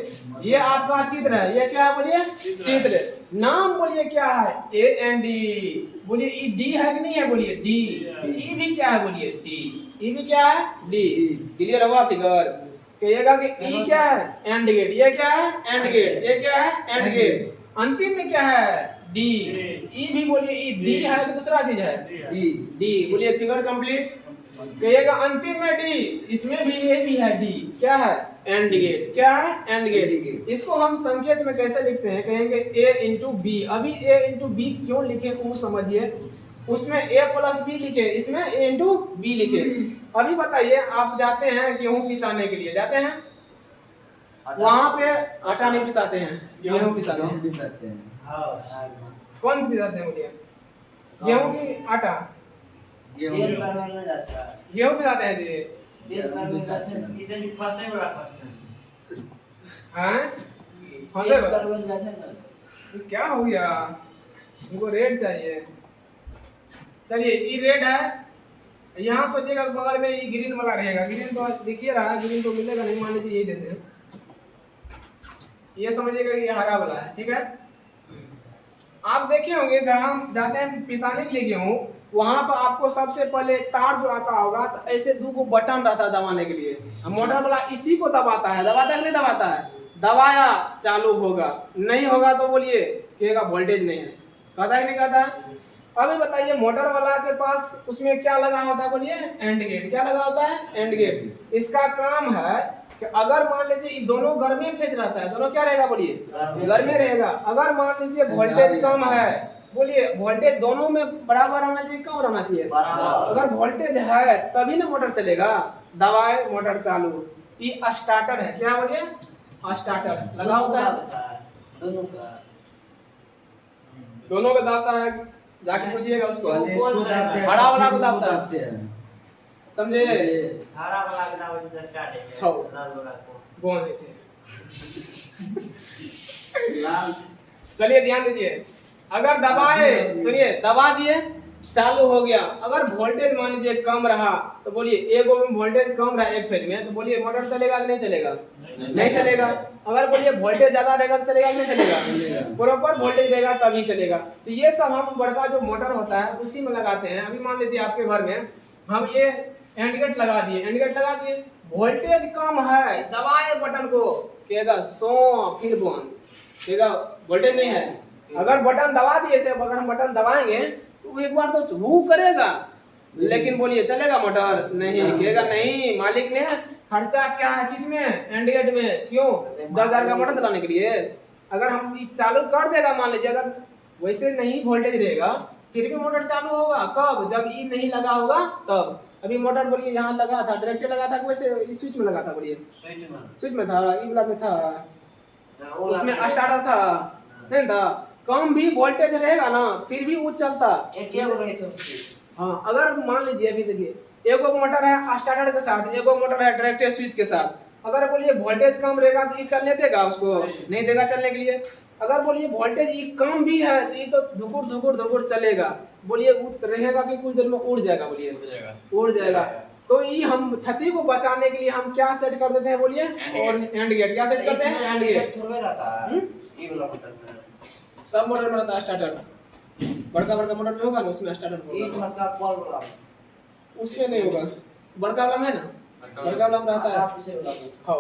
ये आपका चित्र है, ये क्या है? बोलिए चित्र। नाम बोलिए क्या है? ए एन डी। बोलिए ई डी है कि नहीं है? बोलिए डी। ई भी क्या है? बोलिए डी। ई भी क्या है? डी। क्लियर हुआ फिगर? कहिएगा कि ई क्या है? And gate. ये क्या है? And gate. ये क्या है? And gate. अंतिम में क्या है? डी। ई भी बोलिए ई डी है कि दूसरा चीज है? डी। डी। बोलिए फिगर कंप्लीट। कहिएगा अंतिम में डी, इसमें भी ये भी है डी। क्या है? And gate. क्या है? And gate. इसको हम संकेत में कैसे लिखते हैं? कहेंगे a इंटू बी। अभी a इंटू बी क्यों लिखे वो समझिए, उसमें a प्लस बी लिखे, इसमें a इंटू बी लिखे। अभी बताइए, आप जाते हैं गेहूं पिसाने के लिए, जाते हैं वहां पे आटा नहीं पिसाते हैं, गेहूं पिसाते हैं। कौन सी पिसाते हैं? बोलिए गेहूं की आटा, तेल परवाना जाता है। गेहूं पिसाते हैं जी। तेल परवाना जाता है। इसे भी फंसे वाला क्वेश्चन हैं? तेल परवाना जाता है ना। क्या हो गया? उनको रेड चाहिए। चलिए ये रेड है, यहाँ सोचिएगा बगल में ये ग्रीन वाला रहेगा। ग्रीन तो दिखिए रहा, ग्रीन तो मिलेगा नहीं, मान लीजिए यही देते हैं। ये समझिएगा कि ये हरा वाला है, ठीक है। आप देखे होंगे जहाँ जाते हैं पिसाने के लिए गेहूं, वहां पर आपको सबसे पहले तार जो आता होगा तो ऐसे 2 बटन रहता है दबाने के लिए। मोटर वाला इसी को दबाता है, दबाता है कि नहीं दबाता है? दबाया चालू होगा, नहीं होगा तो बोलिए कहेगा वोल्टेज नहीं है। कहता है कि नहीं कहता? अभी बताइए मोटर वाला के पास उसमें क्या लगा होता है? बोलिए एंड गेट। क्या लगा होता है? And gate. इसका काम है कि अगर मान लीजिए ये दोनों घर में फेज रहता है, दोनों क्या रहेगा? बोलिए घर में रहेगा। अगर मान लीजिए वोल्टेज कम है, बोलिए वोल्टेज दोनों में बराबर रहना चाहिए, कम रहना चाहिए? अगर वोल्टेज है तभी ना मोटर चलेगा। दबाए मोटर चालू, ये स्टार्टर है। क्या बोलिए? स्टार्टर लगा होता है, दोनों का दाबता है। जाके पूछिएगा उसको, बड़ा वाला को दाबता है, समझे? हरा वाला का दाब से स्टार्ट है, हाँ। लाल वाला को कौन है से? चलिए ध्यान दीजिए, अगर दबाए, सुनिए दबा दिए चालू हो गया। अगर वोल्टेज मान लीजिए कम रहा तो बोलिए एक में वोल्टेज कम रहा एक फेज में, तो बोलिए मोटर चलेगा कि नहीं चलेगा? नहीं चलेगा। अगर बोलिए वोल्टेज ज्यादा रहेगा तो चलेगा कि नहीं चलेगा? प्रॉपर वोल्टेज रहेगा तभी चलेगा। तो ये सब हम बड़का जो मोटर होता है उसी में लगाते हैं। अभी मान लीजिए आपके घर में हम ये एंड गेट लगा दिए, एंड गेट लगा दिए, वोल्टेज कम है, दबाए बटन को, कहेगा सो फिर बंद, कहेगा वोल्टेज नहीं है। अगर बटन दबा दिए से, अगर हम बटन दबाएंगे तो एक बार तो वू करेगा, लेकिन बोलिए चलेगा मोटर? नहीं, कहेगा नहीं, मालिक ने खर्चा क्या है किसमें? एंड गेट में। क्यों? 10,000 का मोटर चलाने के लिए। अगर हम चालू कर देगा, मान लीजिए अगर वैसे नहीं वोल्टेज रहेगा फिर भी मोटर चालू होगा। कब? जब ई नहीं लगा होगा तब। अभी मोटर बोलिए यहाँ लगा था, डायरेक्ट लगा था कि वैसे इस स्विच में लगा था बोलिए? स्विच में था, ई वाला में था, उसमें स्टार्टर था नहीं था। कम भी वोल्टेज रहेगा ना फिर भी वो चलता। हाँ अगर मान लीजिए अभी देखिए एगो मोटर है स्टार्टर के साथ, एगो मोटर है डायरेक्ट स्विच के साथ, अगर बोलिए वोल्टेज कम रहेगा तो ये चलने देगा उसको? नहीं देगा चलने के लिए। अगर बोलिए वोल्टेज ये कम भी है तो ये तो धुकुर धुकुर धुकुर चलेगा। बोलिए रहेगा कि कुछ देर में उड़ जाएगा? बोलिए उड़ जाएगा। तो ये हम क्षति को बचाने के लिए हम क्या सेट कर देते हैं बोलिए? और एंड गेट। क्या सेट करते हैं? And gate. सब मोटर में रहता है स्टार्टर, बड़का बड़का मोटर में होगा ना उसमें स्टार्टर होगा, उसमें नहीं होगा। बड़का वाला में है ना, बड़का वाला में रहता है। हाँ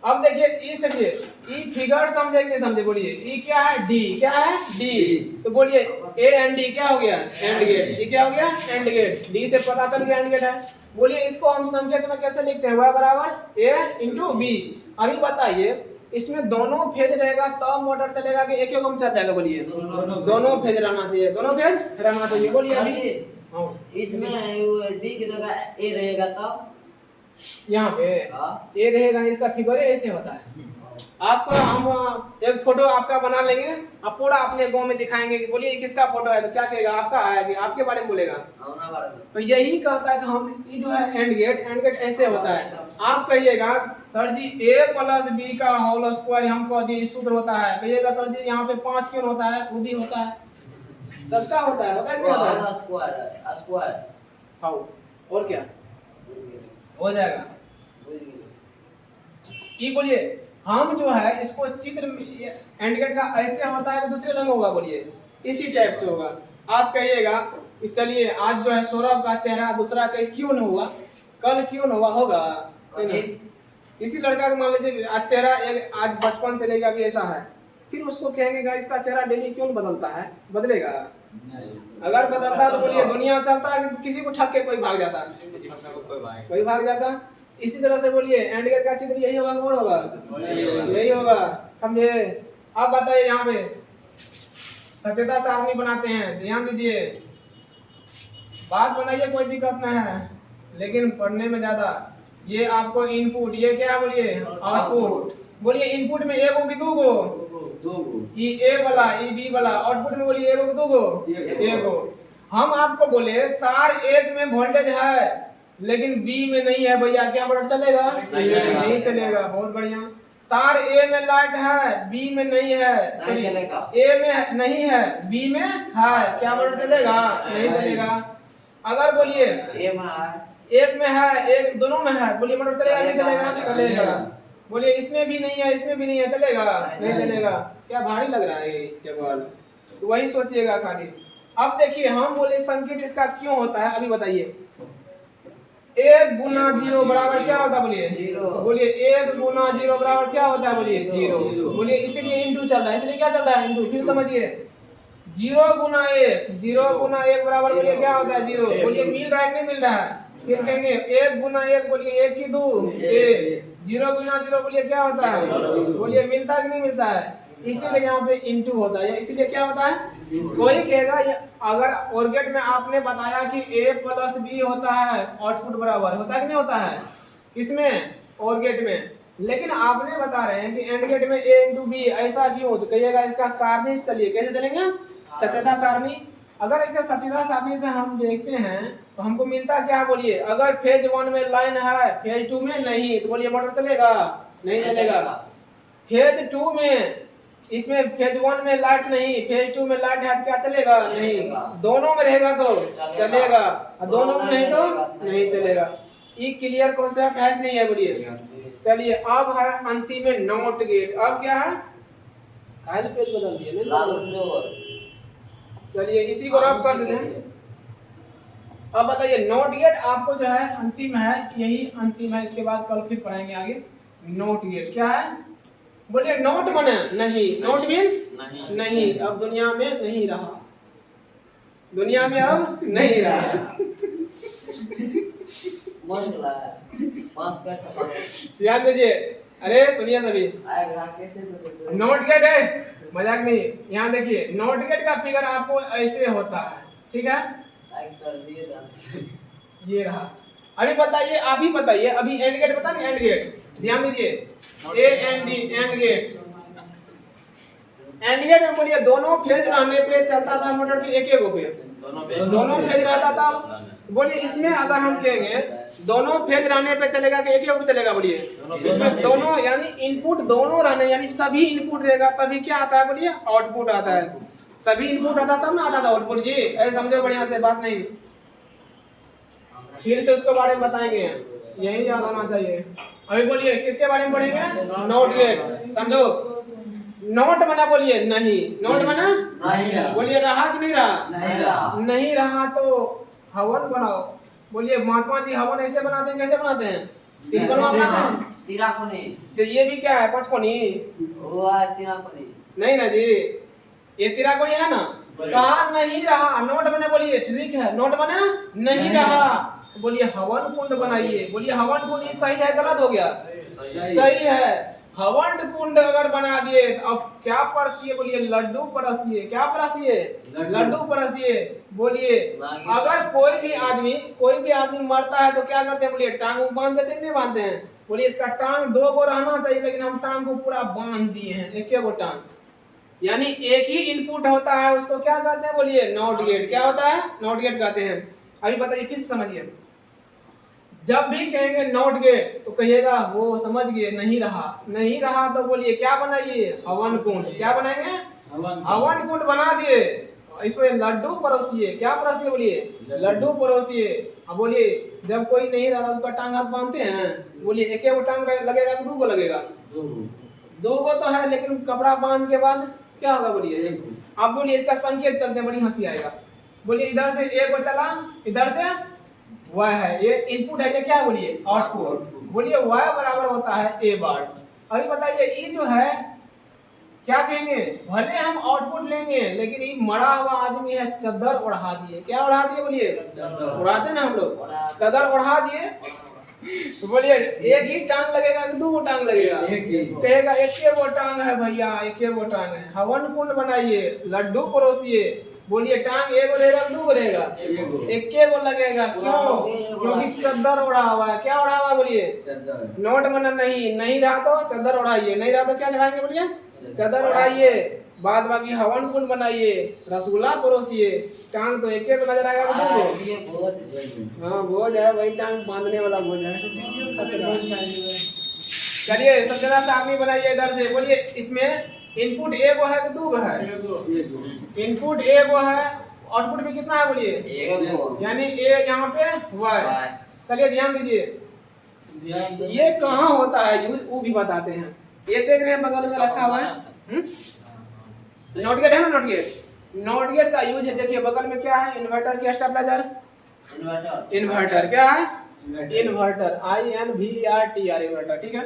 अब देखिए ई समझिए, ई फिगर समझे कि नहीं समझे? बोलिए ई क्या है? डी। क्या है? डी। तो बोलिए ए एंड डी क्या हो गया? And gate. ये क्या हो गया? And gate. डी से पता चल गया एंड गेट है। बोलिए इसको हम संकेत में कैसे लिखते हैं? y बराबर a इंटू बी। अभी बताइए इसमें दोनों फेज रहेगा तब मोटर चलेगा कि एक में चल जाएगा? बोलिए दोनों फेज रहना चाहिए, दोनों फेज रहना चाहिए। बोलिए अभी इसमें डी की जगह ए रहेगा तब यहाँ पे ए रहेगा, इसका फिगर ऐसे होता है। आपको हम एक फोटो आपका बना लेंगे, आप पूरा अपने गांव में दिखाएंगे कि बोलिए किसका फोटो है, तो क्या कहेगा? आपका है कि आपके बारे में बोलेगा? तो यही कहता है कि हम ये जो है एंड गेट ऐसे होता है। आप कहिएगा sir ji a plus B का होल स्क्वायर हम कह दिए सूत्र होता है, कहिएगा सर जी यहाँ पे 5 क्यों होता है? वो भी होता है, सबका होता है। होता है क्या होता है? स्क्वायर। हाँ और क्या हो जाएगा? ये बोलिए हम जो है इसको चित्र एंड गेट का ऐसे होता है कि दूसरे रंग होगा? बोलिए इसी टाइप से होगा। आप कहिएगा कि चलिए आज जो है सौरभ का चेहरा दूसरा का क्यों नहीं हुआ, कल क्यों नहीं हुआ? होगा इसी लड़का का मान लीजिए आज चेहरा आज बचपन से लेकर अभी ऐसा है, फिर उसको कहेंगे इसका चेहरा डेली क्यों बदलता है? बदलेगा? अगर बदलता है तो बोलिए दुनिया चलता है कि किसी को ठग के कोई भाग जाता है? कोई भाग जाता। इसी तरह से बोलिए एंड गेट का चित्र यही होगा और होगा यही होगा, समझे? अब बताइए यहाँ पे सत्यता सारणी बनाते हैं, ध्यान दीजिए, बात बनाइए कोई दिक्कत नहीं है, लेकिन पढ़ने में ज्यादा। ये आपको इनपुट, ये क्या है बोलिए? आउटपुट। बोलिए इनपुट में एक हो कि दो गो? ये ए वाला, ये बी वाला। आउटपुट में बोलिए एक हो कि दो गो? एक हो। हम आपको बोले तार एक में वोल्टेज है लेकिन बी में नहीं है भैया, क्या मोटर चलेगा? नहीं चलेगा। बहुत बढ़िया। तार ए में लाइट है बी में नहीं है, सॉरी ए में नहीं है बी में है, क्या मोटर चलेगा? नहीं चलेगा। अगर बोलिए एक में है एक दोनों में है, बोलिए मोटर चलेगा? नहीं चलेगा? चलेगा। बोलिए इसमें भी नहीं है इसमें भी नहीं है, चलेगा? नहीं चलेगा। क्या भारी लग रहा है ये टेबल? तो वही सोचिएगा खाली। अब देखिए हम बोले संकेत इसका क्यों होता है, अभी बताइए। 1 गुना 0 बराबर क्या होता है? बोलिए जीरो। बोलिए 1 गुना 0 बराबर क्या होता है? बोलिए 0। बोलिए इसीलिए इंटू चल रहा है, इसलिए क्या चल रहा है? इंटू। फिर समझिए 0 गुना 1, 0 गुना 1 बराबर बोलिए क्या होता है? 0। बोलिए मिल रहा है नहीं मिल रहा है? फिर कहेंगे 1 गुना 1 बोलिए 1 की 2 1, 0 गुना 0 बोलिए क्या होता है? बोलिए मिलता है कि नहीं मिलता है? इसीलिए यहाँ पे इंटू होता है। इसीलिए क्या होता है? कोई कहेगा अगर और गेट में आपने बताया कि a प्लस बी होता है, आउटपुट बराबर होता है कि नहीं होता है? किसमें? और गेट में। लेकिन आपने बता रहे हैं कि एंड गेट में a इंटू बी, ऐसा क्यों? तो कहिएगा इसका सारणी से चलिए। कैसे चलेंगे? सत्यता सारणी। अगर इसके सत्यता सारणी से हम देखते हैं तो हमको मिलता क्या? बोलिए अगर फेज 1 में लाइन है फेज 2 में नहीं, तो बोलिए मोटर चलेगा? नहीं चलेगा। फेज 2 में, इसमें फेज 1 में लाइट नहीं फेज 2 में लाइट है, क्या चलेगा? नहीं। दोनों में रहेगा तो चलेगा, और दोनों में नहीं तो नहीं चलेगा। ये क्लियर कॉन्सेप्ट है कि नहीं है? बोलिए। चलिए अब है अंतिम में नॉट गेट। अब क्या है? काहे पेज बदल दिए? चलिए इसी को रब कर देते हैं। अब बताइए नॉट गेट आपको जो है अंतिम है, यही अंतिम है, इसके बाद कल फिर पढ़ाएंगे आगे। नॉट गेट क्या है? बोलिए नॉट बने नहीं, नॉट मीन्स नहीं। अब दुनिया में नहीं रहा, दुनिया में अब नहीं रहा। ध्यान दीजिए। अरे सुनिए सभी, नॉट गेट है, मजाक नहीं। यहाँ देखिए नॉट गेट का फिगर आपको ऐसे होता है, ठीक है? ये रहा। अभी बताइए, आप ही बताइए, अभी एंड गेट पता नहीं, एंड गेट ध्यान दीजिए, A N D AND gate. And gate में बोलिए दोनों फेज रहने पे चलता था मोटर के एक एक पे, दोनों फेज रहता था। बोलिए इसमें अगर हम कहेंगे दोनों फेज रहने पे चलेगा कि एक एक पे चलेगा, बोलिए इसमें दोनों यानी इनपुट दोनों रहने यानी सभी इनपुट रहेगा तभी क्या आता है, बोलिए आउटपुट आता है। सभी इनपुट आता तब ना आता था आउटपुट जी, ऐसे समझो बढ़िया से बात नहीं, फिर से उसके बारे में बताएंगे, यही याद होना चाहिए। अभी बोलिए किसके बारे में पढ़ेंगे, नॉट गेट, समझो। नॉट बना बोलिए नहीं, नॉट बना नहीं, बोलिए रहा कि नहीं रहा, नहीं रहा, नहीं रहा तो हवन बनाओ। बोलिए महात्मा जी हवन ऐसे बनाते हैं, कैसे बनाते हैं, तिरकोना बनाते हैं, तिराकोनी, तो ये भी क्या है, पंचकोनी, वो है तिराकोनी, नहीं ना जी, ये तिराकोनी है ना। कहा नहीं रहा, नोट बने, बोलिए ट्रिक है, नोट बना नहीं रहा, बोलिए हवन कुंड बनाइए। बोलिए हवन कुंड सही है गलत हो गया, सही है। हवन कुंड अगर बना दिए तो अब क्या परसिए, बोलिए लड्डू परसिए, क्या परसिए, लड्डू परसिए। बोलिए अगर कोई भी आदमी मरता है तो क्या करते हैं, बोलिए टांग बांध देते हैं, नहीं बांधते हैं। बोलिए इसका टांग दो गो रहना चाहिए लेकिन हम टांग को पूरा बांध दिए हैं, एक गो टांग, यानी एक ही इनपुट होता है, उसको क्या कहते हैं, बोलिए नॉट गेट। क्या होता है, नॉट गेट कहते हैं। अभी बताइए फिर समझिए, जब भी कहेंगे नॉट गेट तो कहिएगा वो समझ गए, नहीं रहा, नहीं रहा तो बोलिए क्या बनाइए, हवन कुंड। क्या बनाएंगे, हवन कुंड बना दिए, इसमें लड्डू परोसिए। क्या परोसिए, बोलिए लड्डू परोसिए। अब बोलिए जब कोई नहीं रहा उसका टांग हाथ बांधते हैं, बोलिए एक एक टांग लगेगा कि दो गो लगेगा, दो गो तो है, लेकिन कपड़ा बांध के बाद क्या होगा, बोलिए अब बोलिए इसका संकेत चलते हैं, बड़ी हंसी आएगा। बोलिए इधर से ए को चला, इधर से y है, ये इनपुट है, ये क्या है, बोलिए आउटपुट। बोलिए y बराबर होता है a बार। अभी बताइए ये जो है क्या कहेंगे, भले हम आउटपुट लेंगे लेकिन ये मरा हुआ आदमी है, चादर उड़ा दिए। क्या उड़ा दिए, बोलिए उड़ाते ना हम लोग, चादर उड़ा दिए। तो बोलिए एक ही टांग लगेगा कि दो टांग लगेगा, कहेगा एक वो टांग है भैया, एक वो टांग है। हवन कुंड बनाइए, लड्डू परोसिए। बोलिए टांग एक रहेगा कि दो रहेगा, एक वो लगेगा। क्यों, क्योंकि चादर उड़ा हुआ है। क्या उड़ा हुआ, बोलिए नोट बना नहीं, नहीं रहा तो चादर उड़ाइए, नहीं रहा तो क्या चढ़ाएंगे, बोलिए चादर उड़ाइए। बाद बाकी हवन कुंड बनाइए, रसगुल्ला परोसिए। टांग तो एक नजर आएगा, हाँ बोझ है वही, टांग बांधने वाला बोझ है। चलिए सज्जना से आदमी बनाइए इधर से। बोलिए इसमें इनपुट ए को है कि दो है, इनपुट ए को है, आउटपुट भी कितना है, बोलिए यानी ए यहाँ पे y। चलिए ध्यान दीजिए, ये कहाँ होता है यूज वो भी बताते हैं। ये देख रहे हैं बगल में रखा हुआ है, नॉट गेट है ना, नॉट गेट, नॉट गेट का यूज है। देखिए बगल में क्या है, इन्वर्टर की स्टेबलाइजर, इन्वर्टर क्या है, इन्वर्टर INVERTR इन्वर्टर, ठीक है।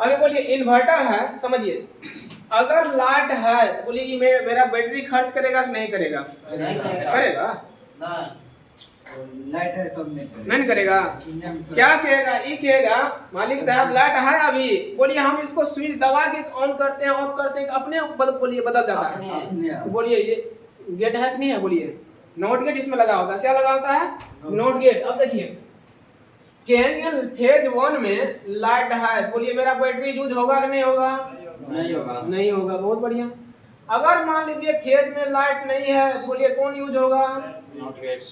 अभी बोलिए इन्वर्टर है, समझिए अगर लाइट है तो बोलिए ये मेरा बैटरी खर्च करेगा कि नहीं करेगा, करेगा, लाइट है तो नहीं करेगा। क्या कहेगा, ये कहेगा मालिक साहब लाइट है अभी, बोलिए हम इसको स्विच दबा के ऑन करते हैं, ऑफ करते हैं, अपने बोलिए बदल जाता है। तो बोलिए ये गेट है कि नहीं है, बोलिए नॉट गेट इसमें लगा होता है। क्या लगा होता है, नॉट गेट। अब देखिए कहेंगे फेज 1 में लाइट है, बोलिए मेरा बैटरी यूज होगा कि नहीं होगा, नहीं होगा, नहीं होगा, बहुत बढ़िया। अगर मान लीजिए फेज में लाइट नहीं है, बोलिए कौन यूज होगा, नॉट गेट,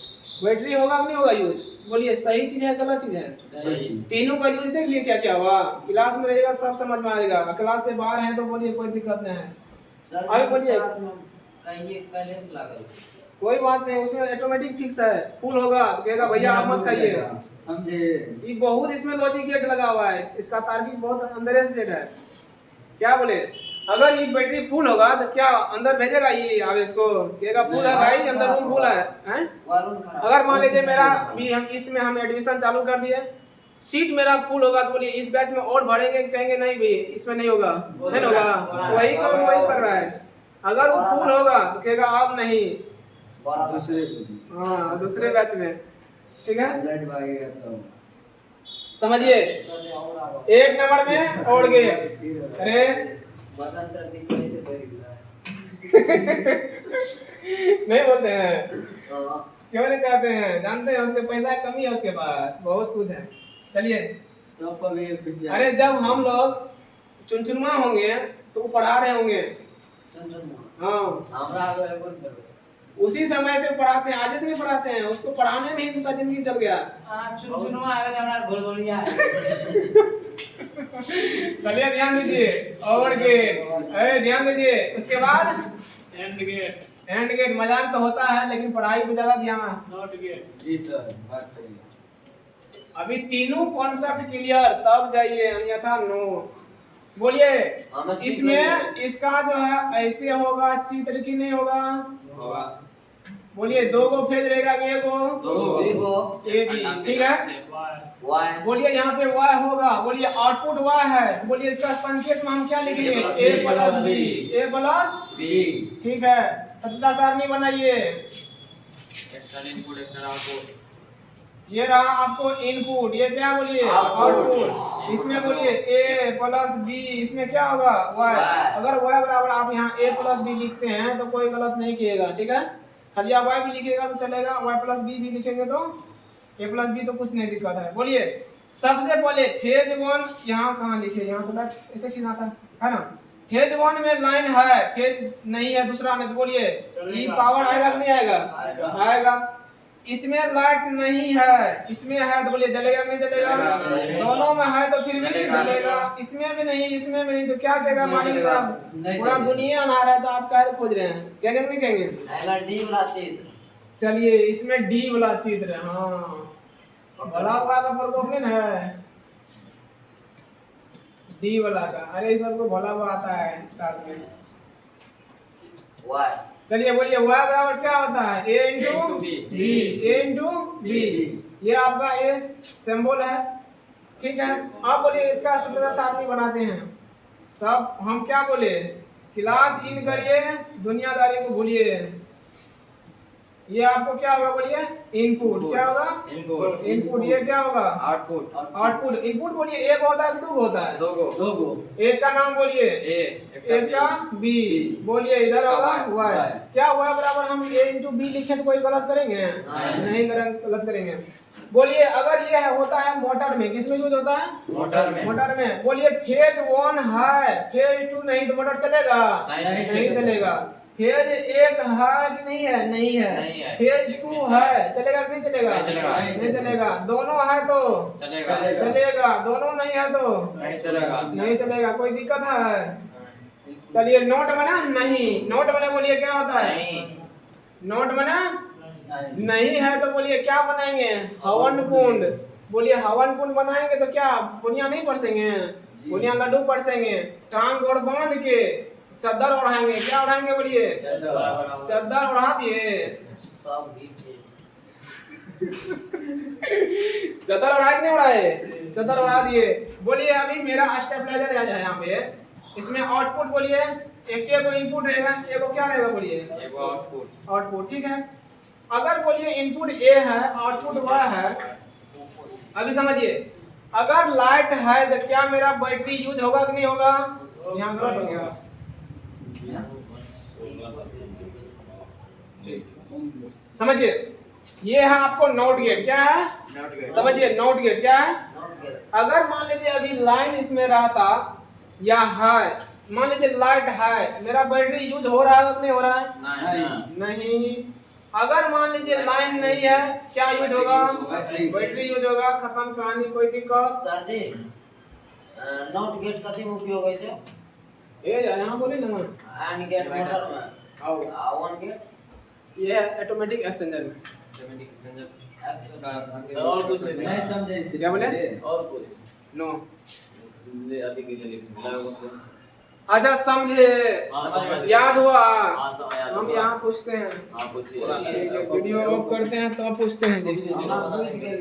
बैटरी होगा कि नहीं होगा यूज। बोलिए सही चीज है गलत चीज है, सही। तीनों का यूज देख लिए क्या क्या हुआ, क्लास में रहेगा सब समझ में आएगा, क्लास से बाहर है तो बोलिए कोई दिक्कत नहीं है। अभी बोलिए कोई बात नहीं, उसमें ऑटोमेटिक फिक्स है, फुल होगा तो कहेगा भैया आप मत खाइए, समझे। ये बहुत इसमें लॉजिक गेट लगा हुआ है, इसका तार्किक बहुत अंदर से सेट है। क्या बोले, अगर ये बैटरी फुल होगा तो क्या अंदर भेजेगा ये आवेश को, कहेगा फुल है भाई, अंदर रूम फुल है, हैं? अगर मान लीजिए मेरा भी हम इसमें हम एडमिशन चालू कर दिए, सीट मेरा फुल होगा तो बोलिए इस बैच में और भरेंगे, कहेंगे नहीं भाई इसमें नहीं होगा, नहीं होगा, वही काम वही कर रहा है। अगर वो फुल होगा तो कहेगा अब नहीं, हाँ दूसरे बैच में, ठीक है। समझिए एक नंबर में और गेट, अरे नहीं बोलते हैं, क्यों नहीं कहते हैं? जानते हैं उसके पैसा की कमी है, उसके पास बहुत कुछ है। चलिए, तो कभी पिटिया अरे जब हम लोग चुनचुनमा होंगे तो वो पढ़ा रहे होंगे। सुन सुन हाँ, हमरा आगे कौन करो उसी समय से पढ़ाते हैं, आज से नहीं पढ़ाते हैं। उसको पढ़ाने में ही उसका जिंदगी चल गया। चुनचुनवा आवे तो हमरा गोलगोलिया है। चलिए ध्यान दीजिए, और गेट, अरे ध्यान दीजिए। उसके बाद एंड गेट, एंड गेट। मजाक तो होता है लेकिन पढ़ाई पे ज्यादा ध्यान है। Not gate. जी सर, बात सही है। अभी तीनों कॉन्सेप्ट क्लियर तब जाइए, अन्यथा नो। बोलिए, हमें सीख इसमें लेंगे। इसका जो है ऐसे होगा चित्र की नहीं होगा। होगा। बोलिए, दो गो फेज रहेगा कि एक गो? देखो ए बी, ठीक है। वाई बोलिए यहाँ पे y होगा। बोलिए आउटपुट y है। बोलिए इसका संकेत में हम क्या लिखेंगे? A a plus b, a plus B. ठीक है। सत्यता सारणी बनाइए। External input, external output. ये रहा आपको इनपुट, ये क्या बोलिए? आउटपुट। इसमें बोलिए a प्लस b, इसमें क्या होगा? y। अगर y बराबर आप यहाँ a प्लस b लिखते हैं तो कोई गलत नहीं किएगा, ठीक है। खाली आप y भी लिखिएगा तो चलेगा, y प्लस b भी लिखेंगे तो a प्लस b तो कुछ नहीं दिक्कत है। बोलिए, सबसे पहले फेज 1 यहाँ कहाँ लिखे? यहाँ तो लाइट ऐसे खींचना था, है ना। फेज 1 में लाइन है, फेज नहीं है दूसरा में, तो बोलिए ई पावर आएगा कि नहीं आएगा? आएगा। इसमें लाइट नहीं है, इसमें है तो बोलिए जलेगा कि नहीं जलेगा? दोनों में है तो फिर भी जलेगा। इसमें भी नहीं, इसमें भी नहीं, तो क्या कहेगा मालिक साहब? पूरा दुनिया अंधार है तो आप क्या खोज रहे हैं? कहेंगे नहीं कहेंगे? आएगा डी वाला चित्र। चलिए, इसमें डी वाला चित्र है। हाँ, भला हुआ का प्रकोप नहीं है डी वाला का। अरे सबको भला हुआ आता है साथ में। वाई चलिए बोलिए, y बराबर क्या होता है? a into into b, b, a into b। ये आपका a सिंबल है, ठीक है। अब बोलिए इसका सत्यता सारणी बनाते हैं। सब हम क्या बोले? क्लास इन करिए, दुनियादारी को भूलिए। ये आपको क्या होगा? बोलिए इनपुट। क्या होगा? इनपुट। इनपुट। ये क्या होगा? आउटपुट। आउटपुट। इनपुट बोलिए एक होता है कि दो होता है? दो गो। दो गो एक का नाम बोलिए ए, एक का बी। बोलिए इधर इसका होगा Y। y। क्या y बराबर हम a इंटू बी लिखे तो कोई गलत करेंगे? नहीं गलत करेंगे। बोलिए अगर ये होता है मोटर में, किसमें यूज होता है? मोटर में। मोटर में। बोलिए फेज 1 है, फेज 2 नहीं, तो मोटर चलेगा? नहीं चलेगा। फेज 1 है कि नहीं है? नहीं है। नहीं है। फेज 2 है, चलेगा कि नहीं चलेगा? नहीं चलेगा। नहीं चलेगा। दोनों है तो चलेगा। चलेगा, दोनों नहीं है तो नहीं चलेगा। नहीं चलेगा। कोई दिक्कत है? चलिए, नोट बना नहीं, नोट बना। बोलिए क्या होता है? नोट बना नहीं है तो बोलिए क्या बनाएंगे? हवन कुंड। बोलिए हवन कुंड बनाएंगे तो क्या बुनिया नहीं परसेंगे? बुनिया लड्डू परसेंगे। टांग गोड़ बांध के चादर ओढ़ाएंगे। क्या ओढ़ाएंगे? बोलिए चादर ओढ़ा दिए। तब भी चादर ओढ़ा के नहीं उड़ाए? चादर उड़ा दिए। बोलिए अभी मेरा स्टेबलाइजर आ जाए यहाँ पे। इसमें आउटपुट बोलिए एक को इनपुट रहेगा, एक को क्या रहेगा? बोलिए एक आउटपुट। आउटपुट, ठीक है। अगर बोलिए इनपुट ए है, आउटपुट y है। अभी समझिए, अगर लाइट है तो क्या मेरा बैटरी यूज होगा कि नहीं होगा? यहाँ गलत हो गया। समझिए, ये है आपको नोट गेट। क्या है? Not gate. समझिए, नोट गेट क्या है? Not gate. अगर मान लीजिए अभी लाइन इसमें रहता या है, मान लीजिए लाइट है, मेरा बैटरी यूज हो रहा है कि नहीं हो रहा है? नहीं। अगर मान लीजिए लाइन नहीं है, क्या यूज होगा? बैटरी यूज होगा। खत्म कहानी। कोई दिक्कत? सर जी नॉट गेट कथी में उपयोग होय छै? ए यहाँ बोले ना। एंड गेट मोटर में। आओ, आ वन गेट ये है ऑटोमेटिक एक्सचेंजर में। Automatic exchanger. सर और कुछ नहीं नहीं समझे इसे। क्या बोले? और कुछ नो। अभी के लिए अच्छा समझे? याद हुआ? हां समझ आया। हम यहाँ पूछते हैं। हां पूछिए। ठीक है, वीडियो ऑफ करते हैं तो पूछते हैं जी। हम बुझ गेल।